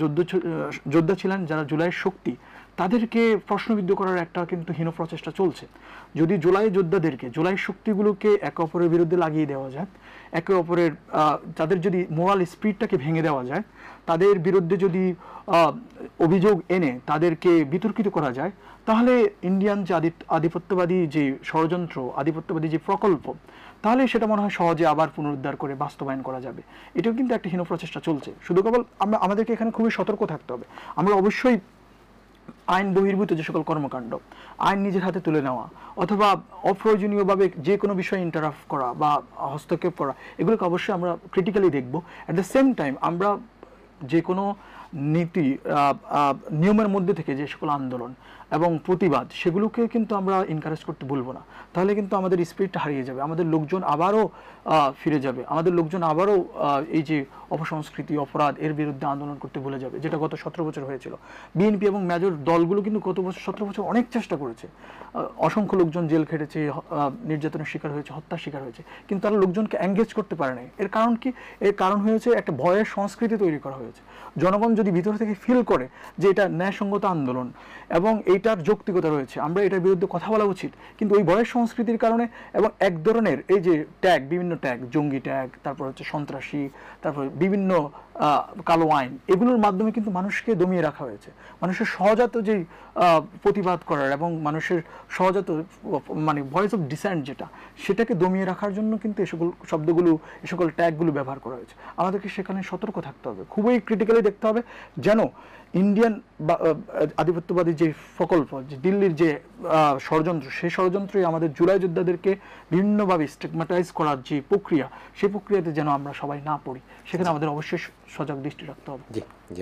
যোদ্ধা ছিলেন, যারা জুলাইয়ের শক্তি, তাদেরকে প্রশ্নবিদ্ধ করার একটা কিন্তু হীন প্রচেষ্টা চলছে। যদি জুলাই যোদ্ধাদেরকে, জুলাই শক্তিগুলোকে একে অপরের বিরুদ্ধে লাগিয়ে দেওয়া যায়, একে অপরের তাদের যদি মোরাল স্পিরিটটাকে ভেঙে দেওয়া যায়, তাদের বিরুদ্ধে যদি অভিযোগ এনে তাদেরকে বিতর্কিত করা যায়, তাহলে ইন্ডিয়ান যে আধিপত্যবাদী যে ষড়যন্ত্র, আধিপত্যবাদী যে প্রকল্প, তাহলে সেটা মনে হয় সহজে আবার পুনরুদ্ধার করে বাস্তবায়ন করা যাবে। এটাও কিন্তু একটা হীন প্রচেষ্টা চলছে। শুধু কেবল আমাদেরকে এখানে খুবই সতর্ক থাকতে হবে। আমরা অবশ্যই আইন বহির্ভূত যে সকল কর্মকাণ্ড, আইন নিজের হাতে তুলে নেওয়া অথবা অপ্রয়োজনীয়ভাবে যে কোনো বিষয়ে ইন্টারাপ্ট করা বা হস্তক্ষেপ করা, এগুলোকে অবশ্যই আমরা ক্রিটিক্যালি দেখব। অ্যাট দ্য সেম টাইম আমরা যে কোনো নীতি নিয়মের মধ্যে থেকে যে সকল আন্দোলন এবং প্রতিবাদ, সেগুলোকে কিন্তু আমরা এনকারেজ করতে ভুলবো না। তাহলে কিন্তু আমাদের স্পিরিটটা হারিয়ে যাবে, আমাদের লোকজন আবারও ফিরে যাবে, আমাদের লোকজন আবারও এই যে অপসংস্কৃতি, অপরাধ, এর বিরুদ্ধে আন্দোলন করতে ভুলে যাবে, যেটা গত 17 বছর হয়েছিল। বিএনপি এবং মেজর দলগুলো কিন্তু গত 17 বছর অনেক চেষ্টা করেছে, অসংখ্য লোকজন জেল খেটেছে, নির্যাতনের শিকার হয়েছে, হত্যার শিকার হয়েছে, কিন্তু তারা লোকজনকে এঙ্গেজ করতে পারে নাই। এর কারণ কি? এর কারণ হয়েছে একটা ভয়ের সংস্কৃতি তৈরি করা হয়েছে। জনগণ যদি ভিতর থেকে ফিল করে যে এটা ন্যায়সঙ্গত আন্দোলন এবং এইটার যৌক্তিকতা রয়েছে, আমরা এটার বিরুদ্ধে কথা বলা উচিত, কিন্তু ওই ভয়ের সংস্কৃতির কারণে এবং এক ধরনের এই যে ট্যাগ, বিভিন্ন ট্যাগ, জঙ্গি ট্যাগ, তারপর হচ্ছে সন্ত্রাসী, তারপর বিভিন্ন কালো আইন, এগুলোর মাধ্যমে কিন্তু মানুষকে দমিয়ে রাখা হয়েছে। মানুষের সহজাত যেই প্রতিবাদ করার এবং মানুষের সহজাত মানে ভয়েস অফ ডিসেন্ট যেটা, সেটাকে দমিয়ে রাখার জন্য কিন্তু এ সকল শব্দগুলো, এ সকল ট্যাগগুলো ব্যবহার করা হয়েছে। আমাদেরকে সেখানে সতর্ক থাকতে হবে, খুবই ক্রিটিক্যালি দেখতে হবে যেন ইন্ডিয়ান আধিপত্যবাদী যে প্রকল্প, যে দিল্লির যে ষড়যন্ত্র, সেই ষড়যন্ত্রই আমাদের জুলাই যোদ্ধাদেরকে বিভিন্নভাবে স্টিগমাটাইজ করার যে প্রক্রিয়া, সেই প্রক্রিয়াতে যেন আমরা সবাই না পড়ি, সেখানে আমাদের অবশ্যই সজাগ দৃষ্টি রাখতে হবে। জি জি,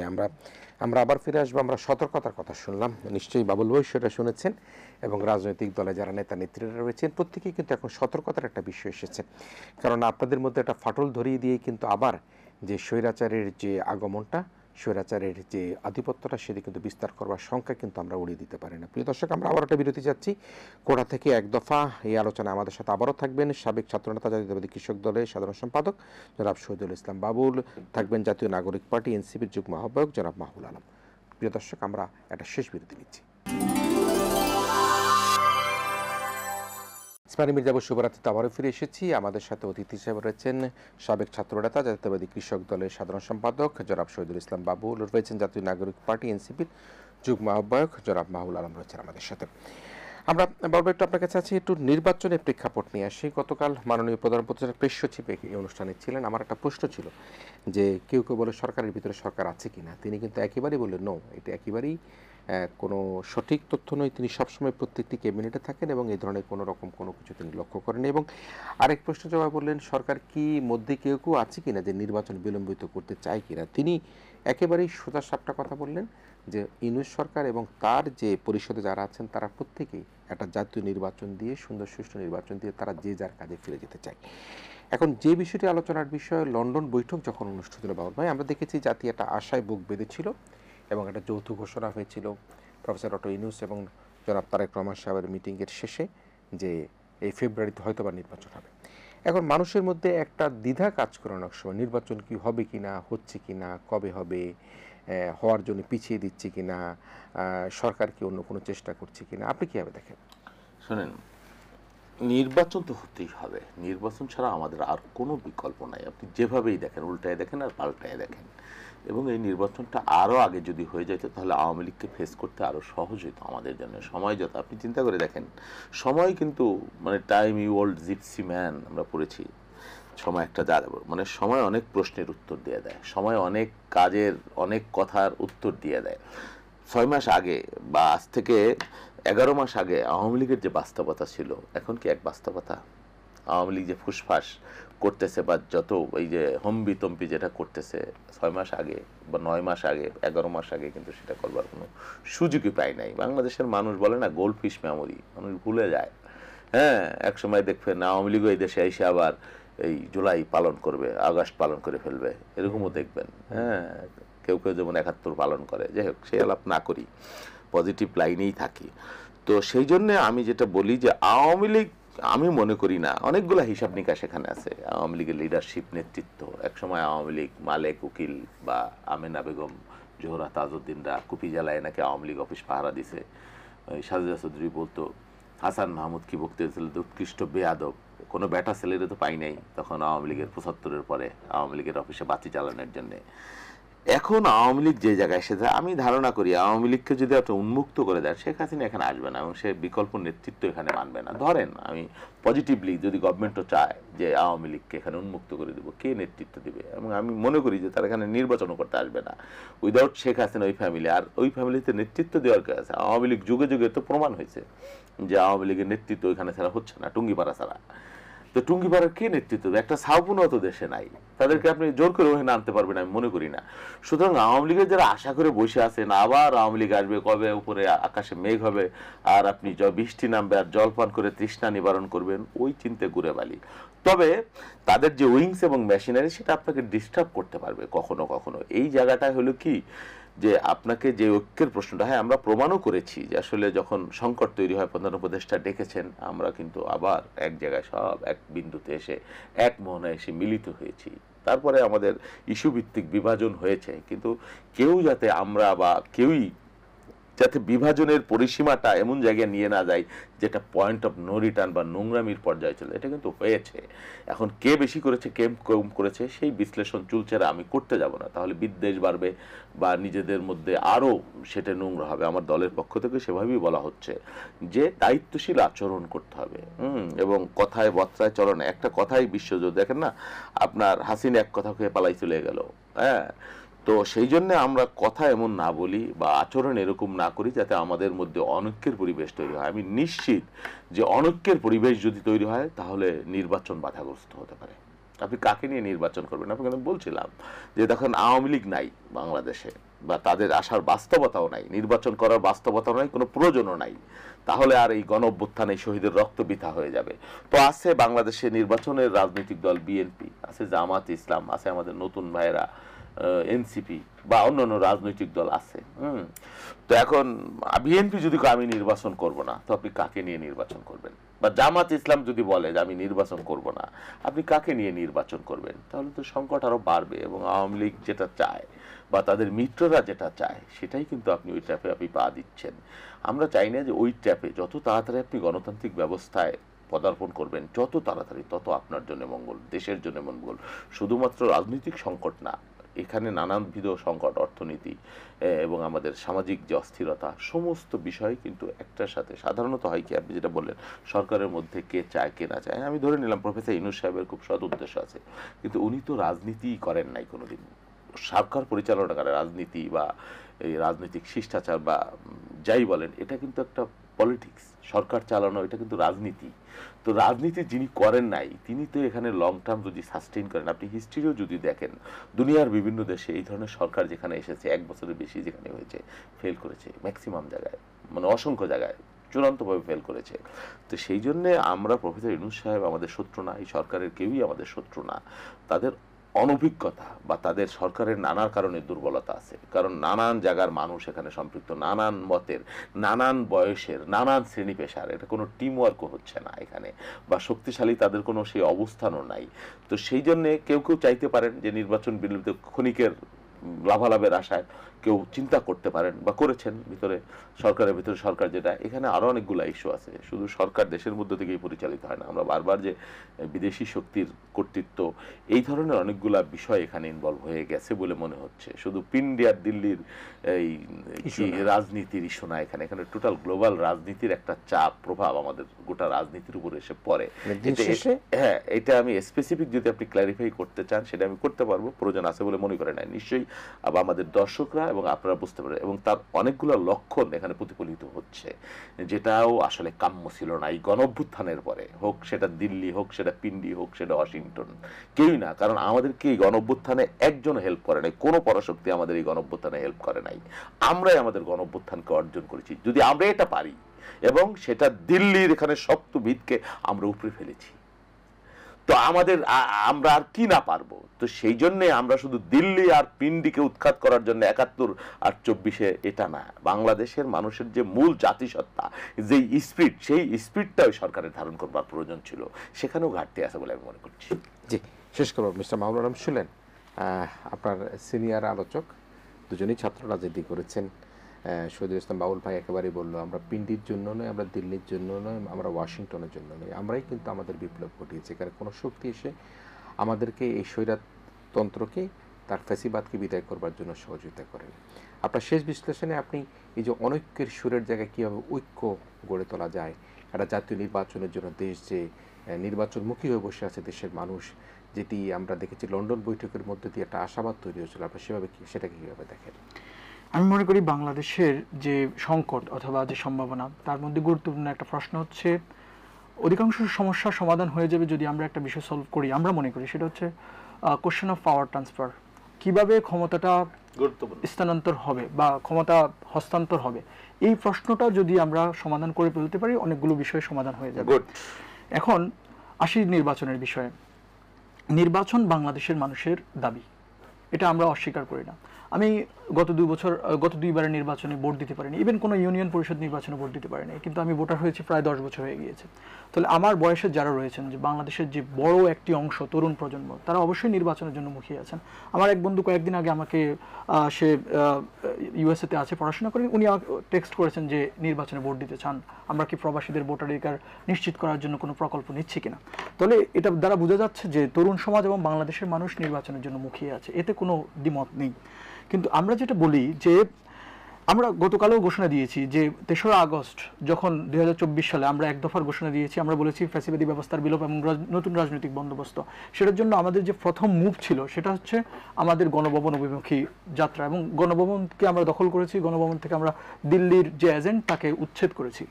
আমরা আবার ফিরে আসবো। আমরা সতর্কতার কথা শুনলাম, নিশ্চয়ই বাবুল ভাই সেটা শুনেছেন, এবং রাজনৈতিক দলে যারা নেতা নেত্রীরা রয়েছেন প্রত্যেকেই কিন্তু এখন সতর্কতার একটা বিষয় এসেছে। কারণ আপনাদের মধ্যে একটা ফাটল ধরিয়ে দিয়ে কিন্তু আবার যে স্বৈরাচারের যে আগমনটা, স্বৈরাচারের যে আধিপত্যটা, সেটি কিন্তু বিস্তার করবার সংখ্যা কিন্তু আমরা উড়িয়ে দিতে পারি না। প্রিয় দর্শক, আমরা আবার একটা বিরতি যাচ্ছি। কোটা থেকে এক দফা এই আলোচনা আমাদের সাথে আবারও থাকবেন সাবেক ছাত্রনেতা জাতীয়তাবাদী কৃষক দলের সাধারণ সম্পাদক জনাব শহীদুল ইসলাম বাবুল, থাকবেন জাতীয় নাগরিক পার্টি এনসিপির যুগ্ম আহ্বায়ক জনাব মাহবুল আলম। প্রিয় দর্শক, আমরা একটা শেষ বিরতি নিচ্ছি। ইসমাইল মির্জা শুভরাত্রিতে আবারও ফিরে এসেছি। আমাদের সাথে অতিথি হিসেবে রয়েছেন সাবেক ছাত্রনেতা জাতীয়তাবাদী কৃষক দলের সাধারণ সম্পাদক জনাব শহীদুল ইসলাম বাবুল, রয়েছেন জাতীয় নাগরিক পার্টি এনসিপির যুগ্ম আহ্বায়ক জনাব মাহবুল আলম রয়েছেন আমাদের সাথে। আমরা বলবো একটু আপনার কাছে আছি, একটু নির্বাচনের প্রেক্ষাপট নিয়ে আসি। গতকাল মাননীয় প্রধানমন্ত্রী প্রেস সচিব এই অনুষ্ঠানে ছিলেন। আমার একটা প্রশ্ন ছিল যে কেউ কেউ বলে সরকারের ভিতরে সরকার আছে কিনা, তিনি কিন্তু একেবারেই বললেন নো, এটা একেবারেই কোনো সঠিক তথ্য নয়। তিনি সবসময় প্রত্যেকটি ক্যাবিনেটে থাকেন এবং এই ধরনের কোনো রকম কোনো কিছু তিনি লক্ষ্য করেন। এবং আরেক প্রশ্ন জবাব বললেন সরকার কি মধ্যে কেউ কেউ আছে কিনা যে নির্বাচন বিলম্বিত করতে চায় কিনা। তিনি একেবারেই সোজাসাপটা কথা বললেন যে ইউনূস সরকার এবং তার যে পরিষদে যারা আছেন তারা প্রত্যেকেই একটা জাতীয় নির্বাচন দিয়ে, সুন্দর সুষ্ঠু নির্বাচন দিয়ে তারা যে যার কাজে ফিরে যেতে চায়। এখন যে বিষয়টি আলোচনার বিষয়, লন্ডন বৈঠক যখন অনুষ্ঠিত হলো বাবুল ভাই, আমরা দেখেছি জাতি একটা আশায় বুক বেঁধেছিল এবং একটা যৌথ ঘোষণা হয়েছিল প্রফেসর ডক্টর ইউনূস এবং জনাব তারেক রহমান সাহেবের মিটিংয়ের শেষে যে এই ফেব্রুয়ারিতে হয়তোবা নির্বাচন হবে। এখন মানুষের মধ্যে একটা দ্বিধা কাজ করে অনেক সময়, নির্বাচন কি হবে কি না, হচ্ছে কি না, কবে হবে, হওয়ার জন্য পিছিয়ে দিচ্ছে কি না, সরকার কি অন্য কোনো চেষ্টা করছে কি না। আপনি কীভাবে দেখেন? শোনেন, নির্বাচন তো হতেই হবে, নির্বাচন ছাড়া আমাদের আর কোনো বিকল্প নাই। আপনি যেভাবেই দেখেন, উল্টায় দেখেন আর পাল্টায় দেখেন। এবং এই নির্বাচনটা আরও আগে যদি হয়ে যেত তাহলে আওয়ামী লীগকে ফেস করতে আরও সহজ হতো আমাদের জন্য। সময় যত, আপনি চিন্তা করে দেখেন, সময় কিন্তু মানে time you old gypsy man আমরা পড়েছি। সময় একটা মানে সময় অনেক প্রশ্নের উত্তর দিয়ে দেয়, সময় অনেক কাজের অনেক কথার উত্তর দিয়ে দেয়। 6 মাস আগে বা আজ থেকে 11 মাস আগে আওয়ামী লীগের যে বাস্তবতা ছিল এখন কি এক বাস্তবতা? আওয়ামী লীগ যে ফুসফাস করতেছে বা যত এই যে হম্বি তম্বি যেটা করতেছে 6 মাস আগে বা 9 মাস আগে 11 মাস আগে কিন্তু সেটা করবার কোনো সুযোগই পায় নাই। বাংলাদেশের মানুষ বলে না গোল্ড ফিশ মেমোরি, মানুষ ভুলে যায়। হ্যাঁ, এক সময় দেখবেন আওয়ামী লীগও এই দেশে এসে আবার এই জুলাই পালন করবে, আগস্ট পালন করে ফেলবে, এরকমও দেখবেন। হ্যাঁ, কেউ কেউ যেমন 71 পালন করে। যাই হোক, সে আলাপ না করি, পজিটিভ লাইনেই থাকি। তো সেই জন্য আমি যেটা বলি যে আওয়ামী লীগ, আমি মনে করি না, অনেকগুলো হিসাব নিকাশ এখানে আছে। আওয়ামী লীগের লিডারশিপ, নেতৃত্ব, একসময় আওয়ামী লীগ মালেক উকিল বা আমেনা বেগম, জোহরা তাজউদ্দিনরা কুপি জ্বালায় নাকি আওয়ামী লীগ অফিস পাহারা দিছে। সাজেদা চৌধুরী বলতো হাসান মাহমুদ কি বক্তৃতা ছিল, উৎকৃষ্ট বেয়াদব, কোনো বেটা ছেলেরে তো পাই নাই তখন আওয়ামী লীগের 75-এর পরে আওয়ামী লীগের অফিসে বাতি চালানোর জন্য। এখন আওয়ামী লীগ যে জায়গায় এসেছে, আমি ধারণা করি আওয়ামী লীগকে যদি আপনি উন্মুক্ত করে দেন, শেখ হাসিনা এখানে আসবে না এবং সে বিকল্প নেতৃত্ব এখানে মানবে না। ধরেন আমি পজিটিভলি যদি গভর্নমেন্টও চায় যে আওয়ামী লীগকে এখানে উন্মুক্ত করে দেবো, কে নেতৃত্ব দিবে? এবং আমি মনে করি যে তারা এখানে নির্বাচনও করতে আসবে না উইদাউট শেখ হাসিনা ওই ফ্যামিলি। আর ওই ফ্যামিলিতে নেতৃত্ব দেওয়ার কাছে আওয়ামী লীগ যুগে যুগে তো প্রমাণ হয়েছে যে আওয়ামী লীগের নেতৃত্ব ওইখানে ছাড়া হচ্ছে না, টুঙ্গিপাড়া ছাড়া। তো টুঙ্গিপাড়ার কে নেতৃত্ব দেবে? একটা সাউপুনও তো দেশে নাই, তাদেরকে আপনি জোর করে ওখানে আনতে পারবেন আমি মনে করি না। সুতরাং আওয়ামী লীগের যারা আশা করে বসে আছেন আবার আওয়ামী লীগ আসবে, কবে উপরে আকাশে মেঘ হবে আর আপনি বৃষ্টি নামবে আর জলপান করে তৃষ্ণা নিবারণ করবেন, ওই চিন্তে ঘুরে বালি। তবে তাদের যে উইংস এবং মেশিনারি সেটা আপনাকে ডিস্টার্ব করতে পারবে কখনো কখনো। এই জায়গাটা হলো কি যে আপনাকে যে ঐক্যের প্রশ্নটা, হ্যাঁ আমরা প্রমাণও করেছি যে আসলে যখন সংকট তৈরি হয় প্রধান উপদেষ্টা ডেকেছেন, আমরা কিন্তু আবার এক জায়গায় সব এক বিন্দুতে এসে এক মহনায় এসে মিলিত হয়েছি। তারপরে আমাদের ইস্যু ভিত্তিক বিভাজন হয়েছে, কিন্তু কেউ যাতে আমরা বা কেউই যাতে বিভাজনের পরিসীমাটা এমন জায়গায় নিয়ে না যায় যেটা পয়েন্ট অফ নো রিটার্ন বা নোংরামির পর্যায়ে চলে, এটা কিন্তু হয়েছে। এখন কে বেশি করেছে কে কম করেছে সেই বিশ্লেষণ চলছে, আমি করতে যাব না, তাহলে বিদ্বেষ বাড়বে বা নিজেদের মধ্যে আরও সেটা নোংরা হবে। আমার দলের পক্ষ থেকে সেভাবেই বলা হচ্ছে যে দায়িত্বশীল আচরণ করতে হবে এবং কথায় বত্রায় চলনে। একটা কথাই বিশ্বজোর, দেখেন না আপনার হাসিনা এক কথা খেয়ে পালাই চলে গেল। হ্যাঁ, তো সেই জন্য আমরা কথা এমন না বলি বা আচরণ এরকম না করি যাতে আমাদের মধ্যে অনৈক্যের পরিবেশ তৈরি হয়। আমি নিশ্চিত যে অনৈক্যের পরিবেশ যদি তৈরি হয় তাহলে নির্বাচন বাধাগ্রস্ত হতে পারে। আপনি কাকে নিয়ে নির্বাচন করবেন? আপনাকে বলছিলাম যে দেখেন আওয়ামী লীগ নাই বাংলাদেশে বা তাদের আসার বাস্তবতাও নাই, নির্বাচন করার বাস্তবতাও নাই, কোনো প্রয়োজনও নাই, তাহলে আর এই গণ অভ্যুত্থানে শহীদের রক্ত বৃথা হয়ে যাবে। তো আছে বাংলাদেশে নির্বাচনের রাজনৈতিক দল বিএনপি, আছে জামাত ইসলাম, আছে আমাদের নতুন ভাইয়েরা এনসিপি বা অন্যান্য রাজনৈতিক দল আছে। তো এখন বিএনপি যদি আমি নির্বাচন করব না, তো আপনি কাকে নিয়ে নির্বাচন করবেন? বা জামাত ইসলাম যদি বলে যে আমি নির্বাচন করব না, আপনি কাকে নিয়ে নির্বাচন করবেন? তাহলে তো সংকট আরো বাড়বে এবং আওয়ামী লীগ যেটা চায় বা তাদের মিত্ররা যেটা চায় সেটাই কিন্তু আপনি ওই ট্র্যাপে আপনি পা দিচ্ছেন। আমরা চাই না যে ওই ট্র্যাপে, যত তাড়াতাড়ি আপনি গণতান্ত্রিক ব্যবস্থায় পদার্পণ করবেন যত তাড়াতাড়ি তত আপনার জন্য মঙ্গল, দেশের জন্য মঙ্গল। শুধুমাত্র রাজনৈতিক সংকট না, এখানে নানানবিধ সংকট, অর্থনীতি এবং আমাদের সামাজিক যে অস্থিরতা, সমস্ত বিষয় কিন্তু একটার সাথে সাধারণত হয় কি, আপনি যেটা বললেন সরকারের মধ্যে কে চায় কে না চায়, আমি ধরে নিলাম প্রফেসর ইউনূস সাহেবের খুব সৎ উদ্দেশ্য আছে, কিন্তু উনি তো রাজনীতি করেন নাই কোনোদিন, সরকার পরিচালনা করে রাজনীতি বা এই রাজনৈতিক শিষ্টাচার বা যাই বলেন, এটা কিন্তু একটা পলিটিক্স, সরকার চালানো এটা কিন্তু রাজনীতি। তো রাজনীতি যিনি করেন নাই তিনি তো এখানে লং টার্ম যদি সাস্টেইন করেন, আপনি হিস্ট্রিও যদি দেখেন দুনিয়ার বিভিন্ন দেশে এই ধরনের সরকার যেখানে এসেছে 1 বছরের বেশি যেখানে হয়েছে, ফেল করেছে ম্যাক্সিমাম জায়গায়, মানে অসংখ্য জায়গায় চূড়ান্তভাবে ফেল করেছে। তো সেই জন্যে আমরা প্রফেসর ইউনূস সাহেব আমাদের শত্রু না, এই সরকারের কেউই আমাদের শত্রু না, তাদের অনভিজ্ঞতা বা তাদের সরকারের নানা কারণে দুর্বলতা আছে, কারণ নানান জায়গার মানুষ এখানে সম্পৃক্ত, নানান মতের, নানান বয়সের, নানান শ্রেণী পেশার, এটা কোনো টিম ওয়ার্কও হচ্ছে না এখানে, বা শক্তিশালী তাদের কোনো সেই অবস্থানও নাই। তো সেই জন্যে কেউ কেউ চাইতে পারেন যে নির্বাচন বিলম্বিত ক্ষণিকের লাভালাভের আশায় কেউ চিন্তা করতে পারেন বা করেছেন ভিতরে, সরকারের ভিতরে সরকার যেটা, এখানে আরো অনেকগুলো ইস্যু আছে, শুধু সরকার দেশের মধ্যে থেকেই পরিচালিত হয় না, আমরা বারবার যে বিদেশি শক্তির কর্তৃত্ব, এই ধরনের অনেকগুলা বিষয় এখানে ইনভলভ হয়ে গেছে বলে মনে হচ্ছে। শুধু ইন্ডিয়ার দিল্লির এই রাজনীতির ইস্যু না, এখানে এখানে টোটাল গ্লোবাল রাজনীতির একটা চাপ প্রভাব আমাদের গোটা রাজনীতির উপর এসে পড়ে। হ্যাঁ, এটা আমি স্পেসিফিক যদি আপনি ক্ল্যারিফাই করতে চান সেটা আমি করতে পারবো, প্রয়োজন আছে বলে মনে করেন না নিশ্চয়ই, আবার আমাদের দর্শকরা এবং আপনারা বুঝতে পারেন, এবং তার অনেকগুলো লক্ষণ এখানে প্রতিফলিত হচ্ছে, যেটাও আসলে কাম্য ছিল না এই গণঅভ্যুত্থানের পরে, হোক সেটা দিল্লি, হোক সেটা পিন্ডি, হোক সেটা ওয়াশিংটন, কেউই না। কারণ আমাদেরকে এই গণঅভ্যুত্থানে একজন হেল্প করে নাই, কোনো পরাশক্তি আমাদের এই গণঅভ্যুত্থানে হেল্প করে নাই, আমরাই আমাদের গণঅভ্যুত্থানকে অর্জন করেছি। যদি আমরা এটা পারি, এবং সেটা দিল্লির এখানে শক্ত ভিতকে আমরা উপরে ফেলেছি, তো আমাদের আমরা আর কি না পারবো। তো সেই জন্য আমরা শুধু দিল্লি আর পিন্ডিকে উৎখাত করার জন্য 71 আর 24 এটা না, বাংলাদেশের মানুষের যে মূল জাতিসত্তা, যে স্পিরিট, সেই স্পিরিটটা ওই সরকারের ধারণ করবার প্রয়োজন ছিল, সেখানেও ঘাটতি আছে বলে আমি মনে করছি। জি, শেষ করব। মিস্টার মাহবুবুল আলম, শুনলেন আপনার সিনিয়র আলোচক দুজনেই ছাত্র রাজনীতি করেছেন, শহীদুল ইসলাম বাবুল ভাই একেবারেই বললো আমরা পিন্ডির জন্য নয়, আমরা দিল্লির জন্য নয়, আমরা ওয়াশিংটনের জন্য নয়, আমরাই কিন্তু আমাদের বিপ্লব ঘটিয়েছি, কারণ কোনো শক্তি এসে আমাদেরকে এই স্বৈরতন্ত্রকে, তার ফ্যাসিবাদকে বিদায় করবার জন্য সহযোগিতা করেন। আপনার শেষ বিশ্লেষণে আপনি এই যে অনৈক্যের সুরের জায়গায় কীভাবে ঐক্য গড়ে তোলা যায়, একটা জাতীয় নির্বাচনের জন্য দেশ যে নির্বাচনমুখী হয়ে বসে আছে দেশের মানুষ, যেটি আমরা দেখেছি লন্ডন বৈঠকের মধ্যে দিয়ে একটা আশাবাদ তৈরি হয়েছিল, আপনার সেভাবে সেটাকে কীভাবে দেখেন? আমি মনে করি বাংলাদেশের যে সংকট অথবা যে সম্ভাবনা, তার মধ্যে গুরুত্বপূর্ণ একটা প্রশ্ন হচ্ছে, অধিকাংশ সমস্যার সমাধান হয়ে যাবে যদি আমরা একটা বিষয় সলভ করি, আমরা মনে করি সেটা হচ্ছে কোশ্চেন অফ পাওয়ার ট্রান্সফার, কিভাবে ক্ষমতাটা স্থানান্তর হবে বা ক্ষমতা হস্তান্তর হবে, এই প্রশ্নটা যদি আমরা সমাধান করে ফেলতে পারি, অনেকগুলো বিষয় সমাধান হয়ে যাবে। এখন আসি নির্বাচনের বিষয়ে। নির্বাচন বাংলাদেশের মানুষের দাবি, এটা আমরা অস্বীকার করি না। আমি গত দুইবারের নির্বাচনে ভোট দিতে পারিনি, ইভেন কোনো ইউনিয়ন পরিষদ নির্বাচনে ভোট দিতে পারিনি, কিন্তু আমি ভোটার হয়েছি প্রায় 10 বছর হয়ে গিয়েছে। তাহলে আমার বয়সের যারা রয়েছেন, যে বাংলাদেশের যে বড় একটি অংশ তরুণ প্রজন্ম, তারা অবশ্যই নির্বাচনের জন্য মুখিয়ে আছেন। আমার এক বন্ধু কয়েকদিন আগে আমাকে, সে ইউএসএতে আছে পড়াশোনা করে, উনি আমাকে টেক্সট করেছেন যে নির্বাচনে ভোট দিতে চান, আমরা কি প্রবাসীদের ভোটাধিকার নিশ্চিত করার জন্য কোনো প্রকল্প নিচ্ছি কিনা। তাহলে এটা দ্বারা বোঝা যাচ্ছে যে তরুণ সমাজ এবং বাংলাদেশের মানুষ নির্বাচনের জন্য মুখিয়ে আছে, এতে কোনো দ্বিমত নেই। কিন্তু আমরা যেটা বলি যে, আমরা গতকালও ঘোষণা দিয়েছি যে 3রা আগস্ট যখন 2024 সালে আমরা এক দফার ঘোষণা দিয়েছি, আমরা বলেছি ফ্যাসিবাদী ব্যবস্থার বিলোপ এবং নতুন রাজনৈতিক বন্দোবস্ত, সেটার জন্য আমাদের যে প্রথম মুভ ছিল সেটা হচ্ছে আমাদের গণভবন অভিমুখী যাত্রা, এবং গণভবনকে আমরা দখল করেছি, গণভবন থেকে আমরা দিল্লির যে এজেন্ট তাকে উচ্ছেদ করেছি।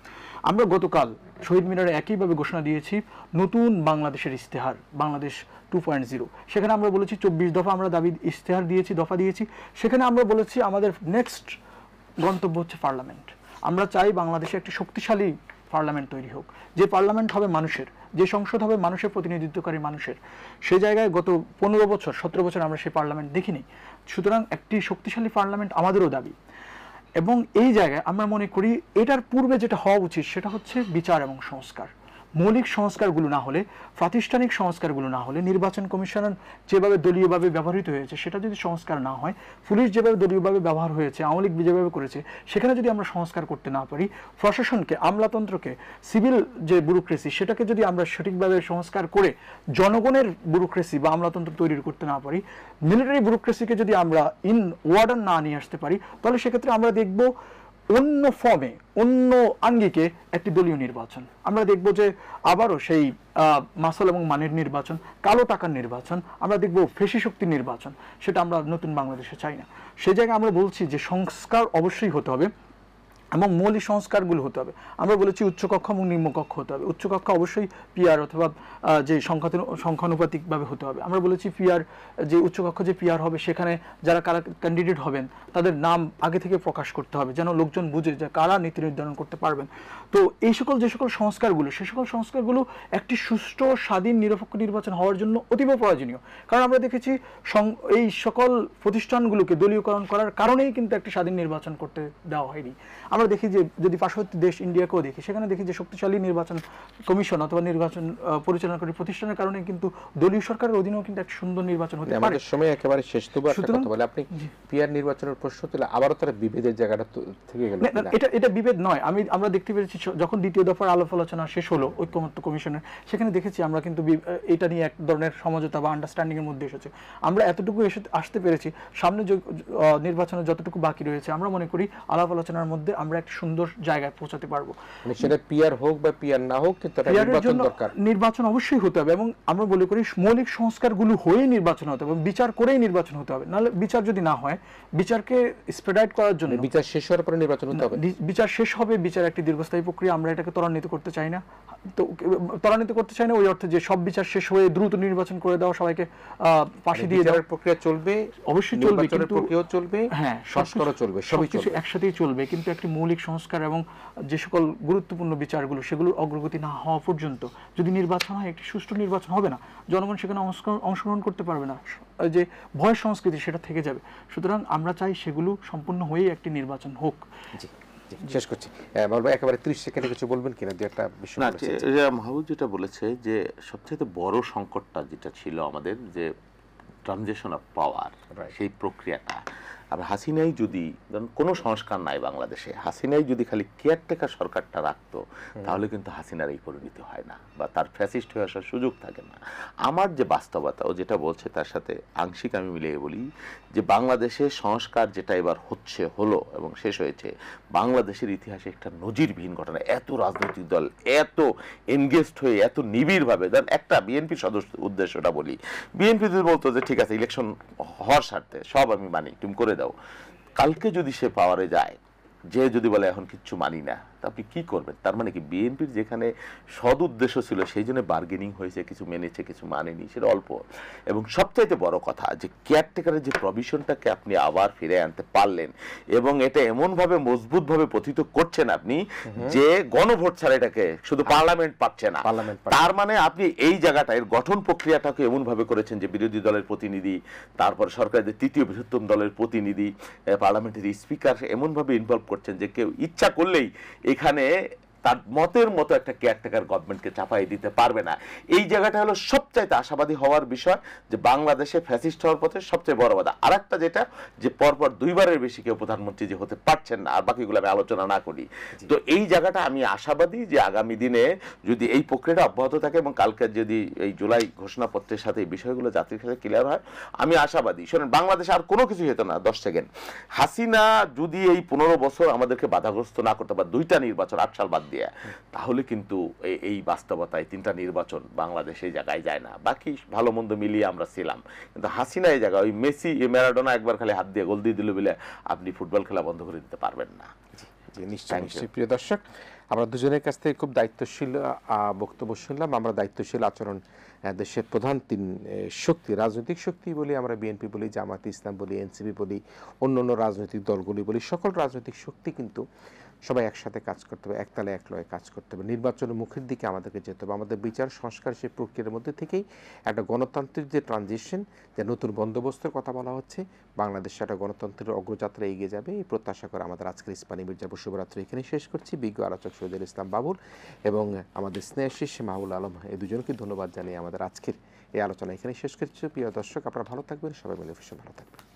আমরা গতকাল শহীদ মিনারে একইভাবে ঘোষণা দিয়েছি নতুন বাংলাদেশের ইস্তেহার, বাংলাদেশ 2.0। সেখানে আমরা বলেছি 24 দফা আমরা দাবি ইস্তেহার দিয়েছি, দফা দিয়েছি। সেখানে আমরা বলেছি আমাদের নেক্সট গন্তব্য হচ্ছে পার্লামেন্ট। আমরা চাই বাংলাদেশে একটি শক্তিশালী পার্লামেন্ট তৈরি হোক, যে পার্লামেন্ট হবে মানুষের, যে সংসদ হবে মানুষের প্রতিনিধিত্বকারী মানুষের। সে জায়গায় গত 15 বছর 17 বছর আমরা সেই পার্লামেন্ট দেখিনি। সুতরাং একটি শক্তিশালী পার্লামেন্ট আমাদেরও দাবি। এবং এই জায়গায় আমরা মনে করি এটার পূর্বে যেটা হওয়া উচিত সেটা হচ্ছে বিচার এবং সংস্কার। মৌলিক সংস্কারগুলো না হলে, প্রাতিষ্ঠানিক সংস্কারগুলো না হলে, নির্বাচন কমিশন যেভাবে দলীয়ভাবে ব্যবহৃত হয়েছে সেটা যদি সংস্কার না হয়, পুলিশ যেভাবে দলীয়ভাবে ব্যবহার হয়েছে, আওয়ামী লীগ যেভাবে করেছে, সেখানে যদি আমরা সংস্কার করতে না পারি, প্রশাসনকে, আমলাতন্ত্রকে, সিভিল যে ব্যুরোক্রেসি সেটাকে যদি আমরা সঠিকভাবে সংস্কার করে জনগণের ব্যুরোক্রেসি বা আমলাতন্ত্র তৈরি করতে না পারি, মিলিটারি ব্যুরোক্রেসিকে যদি আমরা ইন ওয়ার্ডার না নিয়ে আসতে পারি, তাহলে সেক্ষেত্রে আমরা দেখব অন্য ফর্মে, অন্য আঙ্গিকে একটি দলীয় নির্বাচন। আমরা দেখব যে আবারও সেই মাসল এবং মানের নির্বাচন, কালো টাকার নির্বাচন, আমরা দেখব ফেসি শক্তির নির্বাচন। সেটা আমরা নতুন বাংলাদেশে চাই না। সেই জায়গায় আমরা বলছি যে সংস্কার অবশ্যই হতে হবে এবং মৌলিক সংস্কারগুলো হতে হবে। আমরা বলেছি উচ্চকক্ষ এবং নিম্নকক্ষ হতে হবে। উচ্চকক্ষ অবশ্যই পিআর অথবা যে সংখ্যানুপাতিকভাবে হতে হবে। আমরা বলেছি পিআর, যে উচ্চকক্ষ যে পিআর হবে সেখানে যারা কারা ক্যান্ডিডেট হবেন তাদের নাম আগে থেকে প্রকাশ করতে হবে, যেন লোকজন বুঝে যে কারা নীতি নির্ধারণ করতে পারবেন। তো এই সকল যে সকল সংস্কারগুলো, সে সকল সংস্কারগুলো একটি সুষ্ঠু, স্বাধীন, নিরপেক্ষ নির্বাচন হওয়ার জন্য অতীব প্রয়োজনীয়। কারণ আমরা দেখেছি এই সকল প্রতিষ্ঠানগুলোকে দলীয়করণ করার কারণেই কিন্তু একটি স্বাধীন নির্বাচন করতে দেওয়া হয়নি। আমরা দেখি যে যদি পার্শ্ববর্তী দেশ ইন্ডিয়াকেও দেখি, সেখানে দেখি যে শক্তিশালী নির্বাচন কমিশন অথবা নির্বাচন পরিচালনাকারী প্রতিষ্ঠানের কারণে কিন্তু দলীয় সরকারের অধীনেও কিন্তু একটা সুন্দর নির্বাচন হতে পারে। আমাদের সময় একেবারে শেষ। তবু একটা কথা বলে, আপনি পিআর নির্বাচনের প্রশ্ন তুলে আবারও তারা বিভেদের জায়গাটা থেকে গেল। এটা বিভেদ নয়। আমরা দেখতে পেরেছি যখন দ্বিতীয় দফার আলাপ আলোচনা শেষ হলো ঐকমত্য কমিশনের, সেখানে দেখেছি আমরা কিন্তু এটা নিয়ে এক ধরনের সমঝোতা বা আন্ডারস্ট্যান্ডিং এর মধ্যে এসেছে। আমরা এতটুকু আসতে পেরেছি। সামনে নির্বাচনে যতটুকু বাকি রয়েছে, আমরা মনে করি আলাপ আলোচনার মধ্যে আমরা একটা সুন্দর জায়গায় পৌঁছাতে পারবো। সেটা পিআর হোক বা পিআর না হোক, কিন্তু নির্বাচন দরকার। নির্বাচন অবশ্যই হতে হবে এবং আমরা বলে করি মৌলিক সংস্কারগুলো হয়েই নির্বাচন হতে হবে, বিচার করেই নির্বাচন হতে হবে। নাহলে বিচার যদি না হয়, বিচারকে স্প্রেডাইট করার জন্য বিচার শেষ হওয়ার পরে নির্বাচন হতে হবে। বিচার শেষ হবে, বিচার একটি দীর্ঘস্থায়ী প্রক্রিয়া। আমরা এটাকে ত্বরান্বিত করতে চাই না। তো ত্বরান্বিত করতে চাই না ওই অর্থে যে সব বিচার শেষ হয়ে দ্রুত নির্বাচন করে দেওয়া, সবাইকে ফাঁসি দিয়ে দেওয়ার প্রক্রিয়া চলবে, অবশ্যই চলবে, কিন্তু প্রক্রিয়াও চলবে, হ্যাঁ, সংস্কারও চলবে, সবই চলবে, একসাথেই চলবে। কিন্তু একটি মৌলিক সংস্কার এবং যে সকল গুরুত্বপূর্ণ বিচারগুলো, সেগুলোর অগ্রগতি না হওয়া পর্যন্ত যদি নির্বাচন হয়, একটি সুষ্ঠু নির্বাচন হবে না। জনগণ সেখানে অংশগ্রহণ করতে পারবে না। যে ভয় সংস্কৃতি সেটা থেকে যাবে। সুতরাং আমরা চাই সেগুলো সম্পূর্ণ হয়েই একটি নির্বাচন হোক। শেষ করছি। বলবো একেবারে 30 সেকেন্ডে কিছু বলবেন কিনা, যে একটা বিষয় মাহবুব যেটা বলেছে যে সবচেয়ে বড় সংকটটা যেটা ছিল আমাদের, যে ট্রানজিশন অফ পাওয়ার, সেই প্রক্রিয়াটা। আর হাসিনাই যদি কোনো সংস্কার নাই বাংলাদেশে, হাসিনাই যদি খালি কেয়ারটেকার সরকারটা রাখতো, তাহলে কিন্তু হাসিনার এই পরিণতি হয় না বা তার ফ্যাসিস্ট হয়ে আসার সুযোগ থাকে না। আমার যে বাস্তবতা ও যেটা বলছে তার সাথে আংশিক আমি মিলিয়ে বলি যে বাংলাদেশে সংস্কার যেটা এবার হলো এবং শেষ হয়েছে, বাংলাদেশের ইতিহাসে একটা নজিরবিহীন ঘটনা। এত রাজনৈতিক দল এত এনগেজড হয়ে, এত নিবিড়ভাবে, একটা বিএনপি সদস্য উদ্দেশ্যটা বলি, বিএনপি যদি বলতো যে ঠিক আছে ইলেকশন হওয়ার স্বার্থে সব আমি মানি, তুমি করে দাও, কালকে যদি সে পাওয়ারে যায়, যে যদি বলে এখন কিচ্ছু মানি না, তা আপনি কি করবেন? তার মানে কি বিএনপির যেখানে সদ উদ্দেশ্য ছিল সেই জন্য বার্গেনিং হয়েছে, কিছু মেনেছে, কিছু মানেনি, সেটা অল্প। এবং সবচাইতে বড় কথা যে কেয়ারটেকারের যে প্রভিশনটাকে আপনি আবার ফিরে আনতে পারলেন এবং এটা এমনভাবে মজবুতভাবে পতিত করছেন আপনি যে গণভোট ছাড়া এটাকে শুধু পার্লামেন্ট পাচ্ছে না। তার মানে আপনি এই জায়গাটা, এর গঠন প্রক্রিয়াটাকে এমনভাবে করেছেন যে বিরোধী দলের প্রতিনিধি, তারপর সরকারের তৃতীয় বৃহত্তম দলের প্রতিনিধি, পার্লামেন্টের স্পিকার এমনভাবে ইনভলভ করছেন যে কেউ ইচ্ছা করলেই এখানে তার মতের মতো একটা কেয়ারটেকার গভর্নমেন্টকে চাপাই দিতে পারবে না। এই জায়গাটা হলো সবচাইতে আশাবাদী হওয়ার বিষয়, যে বাংলাদেশে ফ্যাসিস্ট হওয়ার পথে সবচেয়ে বড় বাধা। আর একটা যেটা, যে পরপর দুইবারের বেশি কেউ প্রধানমন্ত্রী যে হতে পারছেন না, আর বাকিগুলো আমি আলোচনা না করি। তো এই জায়গাটা আমি আশাবাদী যে আগামী দিনে যদি এই প্রক্রিয়াটা অব্যাহত থাকে এবং কালকে যদি এই জুলাই ঘোষণাপত্রের সাথে এই বিষয়গুলো জাতির কাছে ক্লিয়ার হয়, আমি আশাবাদী। শোনেন, বাংলাদেশে আর কোনো কিছু হতো না। 10 সেকেন্ড, হাসিনা যদি এই 15 বছর আমাদেরকে বাধাগ্রস্ত না করতে পারে, 2টা নির্বাচন 8 সাল বাদ দিয়ে, তাহলে কিন্তু এই বাস্তবতায় 3টা নির্বাচন বাংলাদেশে এই জায়গায় যায় না। বাকি ভালো মন্দ মিলিয়ে আমরা ছিলাম, কিন্তু হাসিনা এই জায়গায়, ওই মেসি ম্যারাডোনা একবার খালি হাত দিয়ে গোল দিয়ে দিল বলে আপনি ফুটবল খেলা বন্ধ করে দিতে পারবেন না। নিশ্চয়ই। প্রিয় দর্শক, আমরা দুজনের কাছ থেকে খুব দায়িত্বশীল বক্তব্য শুনলাম। আমরা দায়িত্বশীল আচরণ, দেশের প্রধান 3 শক্তি, রাজনৈতিক শক্তি বলি আমরা, বিএনপি বলি, জামাত ইসলাম বলি, এনসিপি বলি, অন্য রাজনৈতিক দলগুলি বলি, সকল রাজনৈতিক শক্তি কিন্তু সবাই একসাথে কাজ করতে হবে, একতালে এক লয়ে কাজ করতে হবে। নির্বাচনের মুখের দিকে আমাদেরকে যেতে হবে। আমাদের বিচার সংস্কার সেই প্রক্রিয়ার মধ্যে থেকেই একটা গণতান্ত্রিক যে ট্রানজিশন, যে নতুন বন্দোবস্তের কথা বলা হচ্ছে, বাংলাদেশে একটা গণতন্ত্রের অগ্রযাত্রা এগিয়ে যাবে এই প্রত্যাশা করে আমাদের আজকের ইস্পানি মির্জাপুর শুভরাত্রি এখানে শেষ করছি। বিজ্ঞ আলোচক শহীদুল ইসলাম বাবুল এবং আমাদের স্নেহশিস মাহবুল আলম, এই দুজনকে ধন্যবাদ জানিয়ে আমাদের আজকের এই আলোচনা এখানে শেষ করছি। প্রিয় দর্শক, আপনারা ভালো থাকবেন, সবাই মিলে ভালো থাকবেন।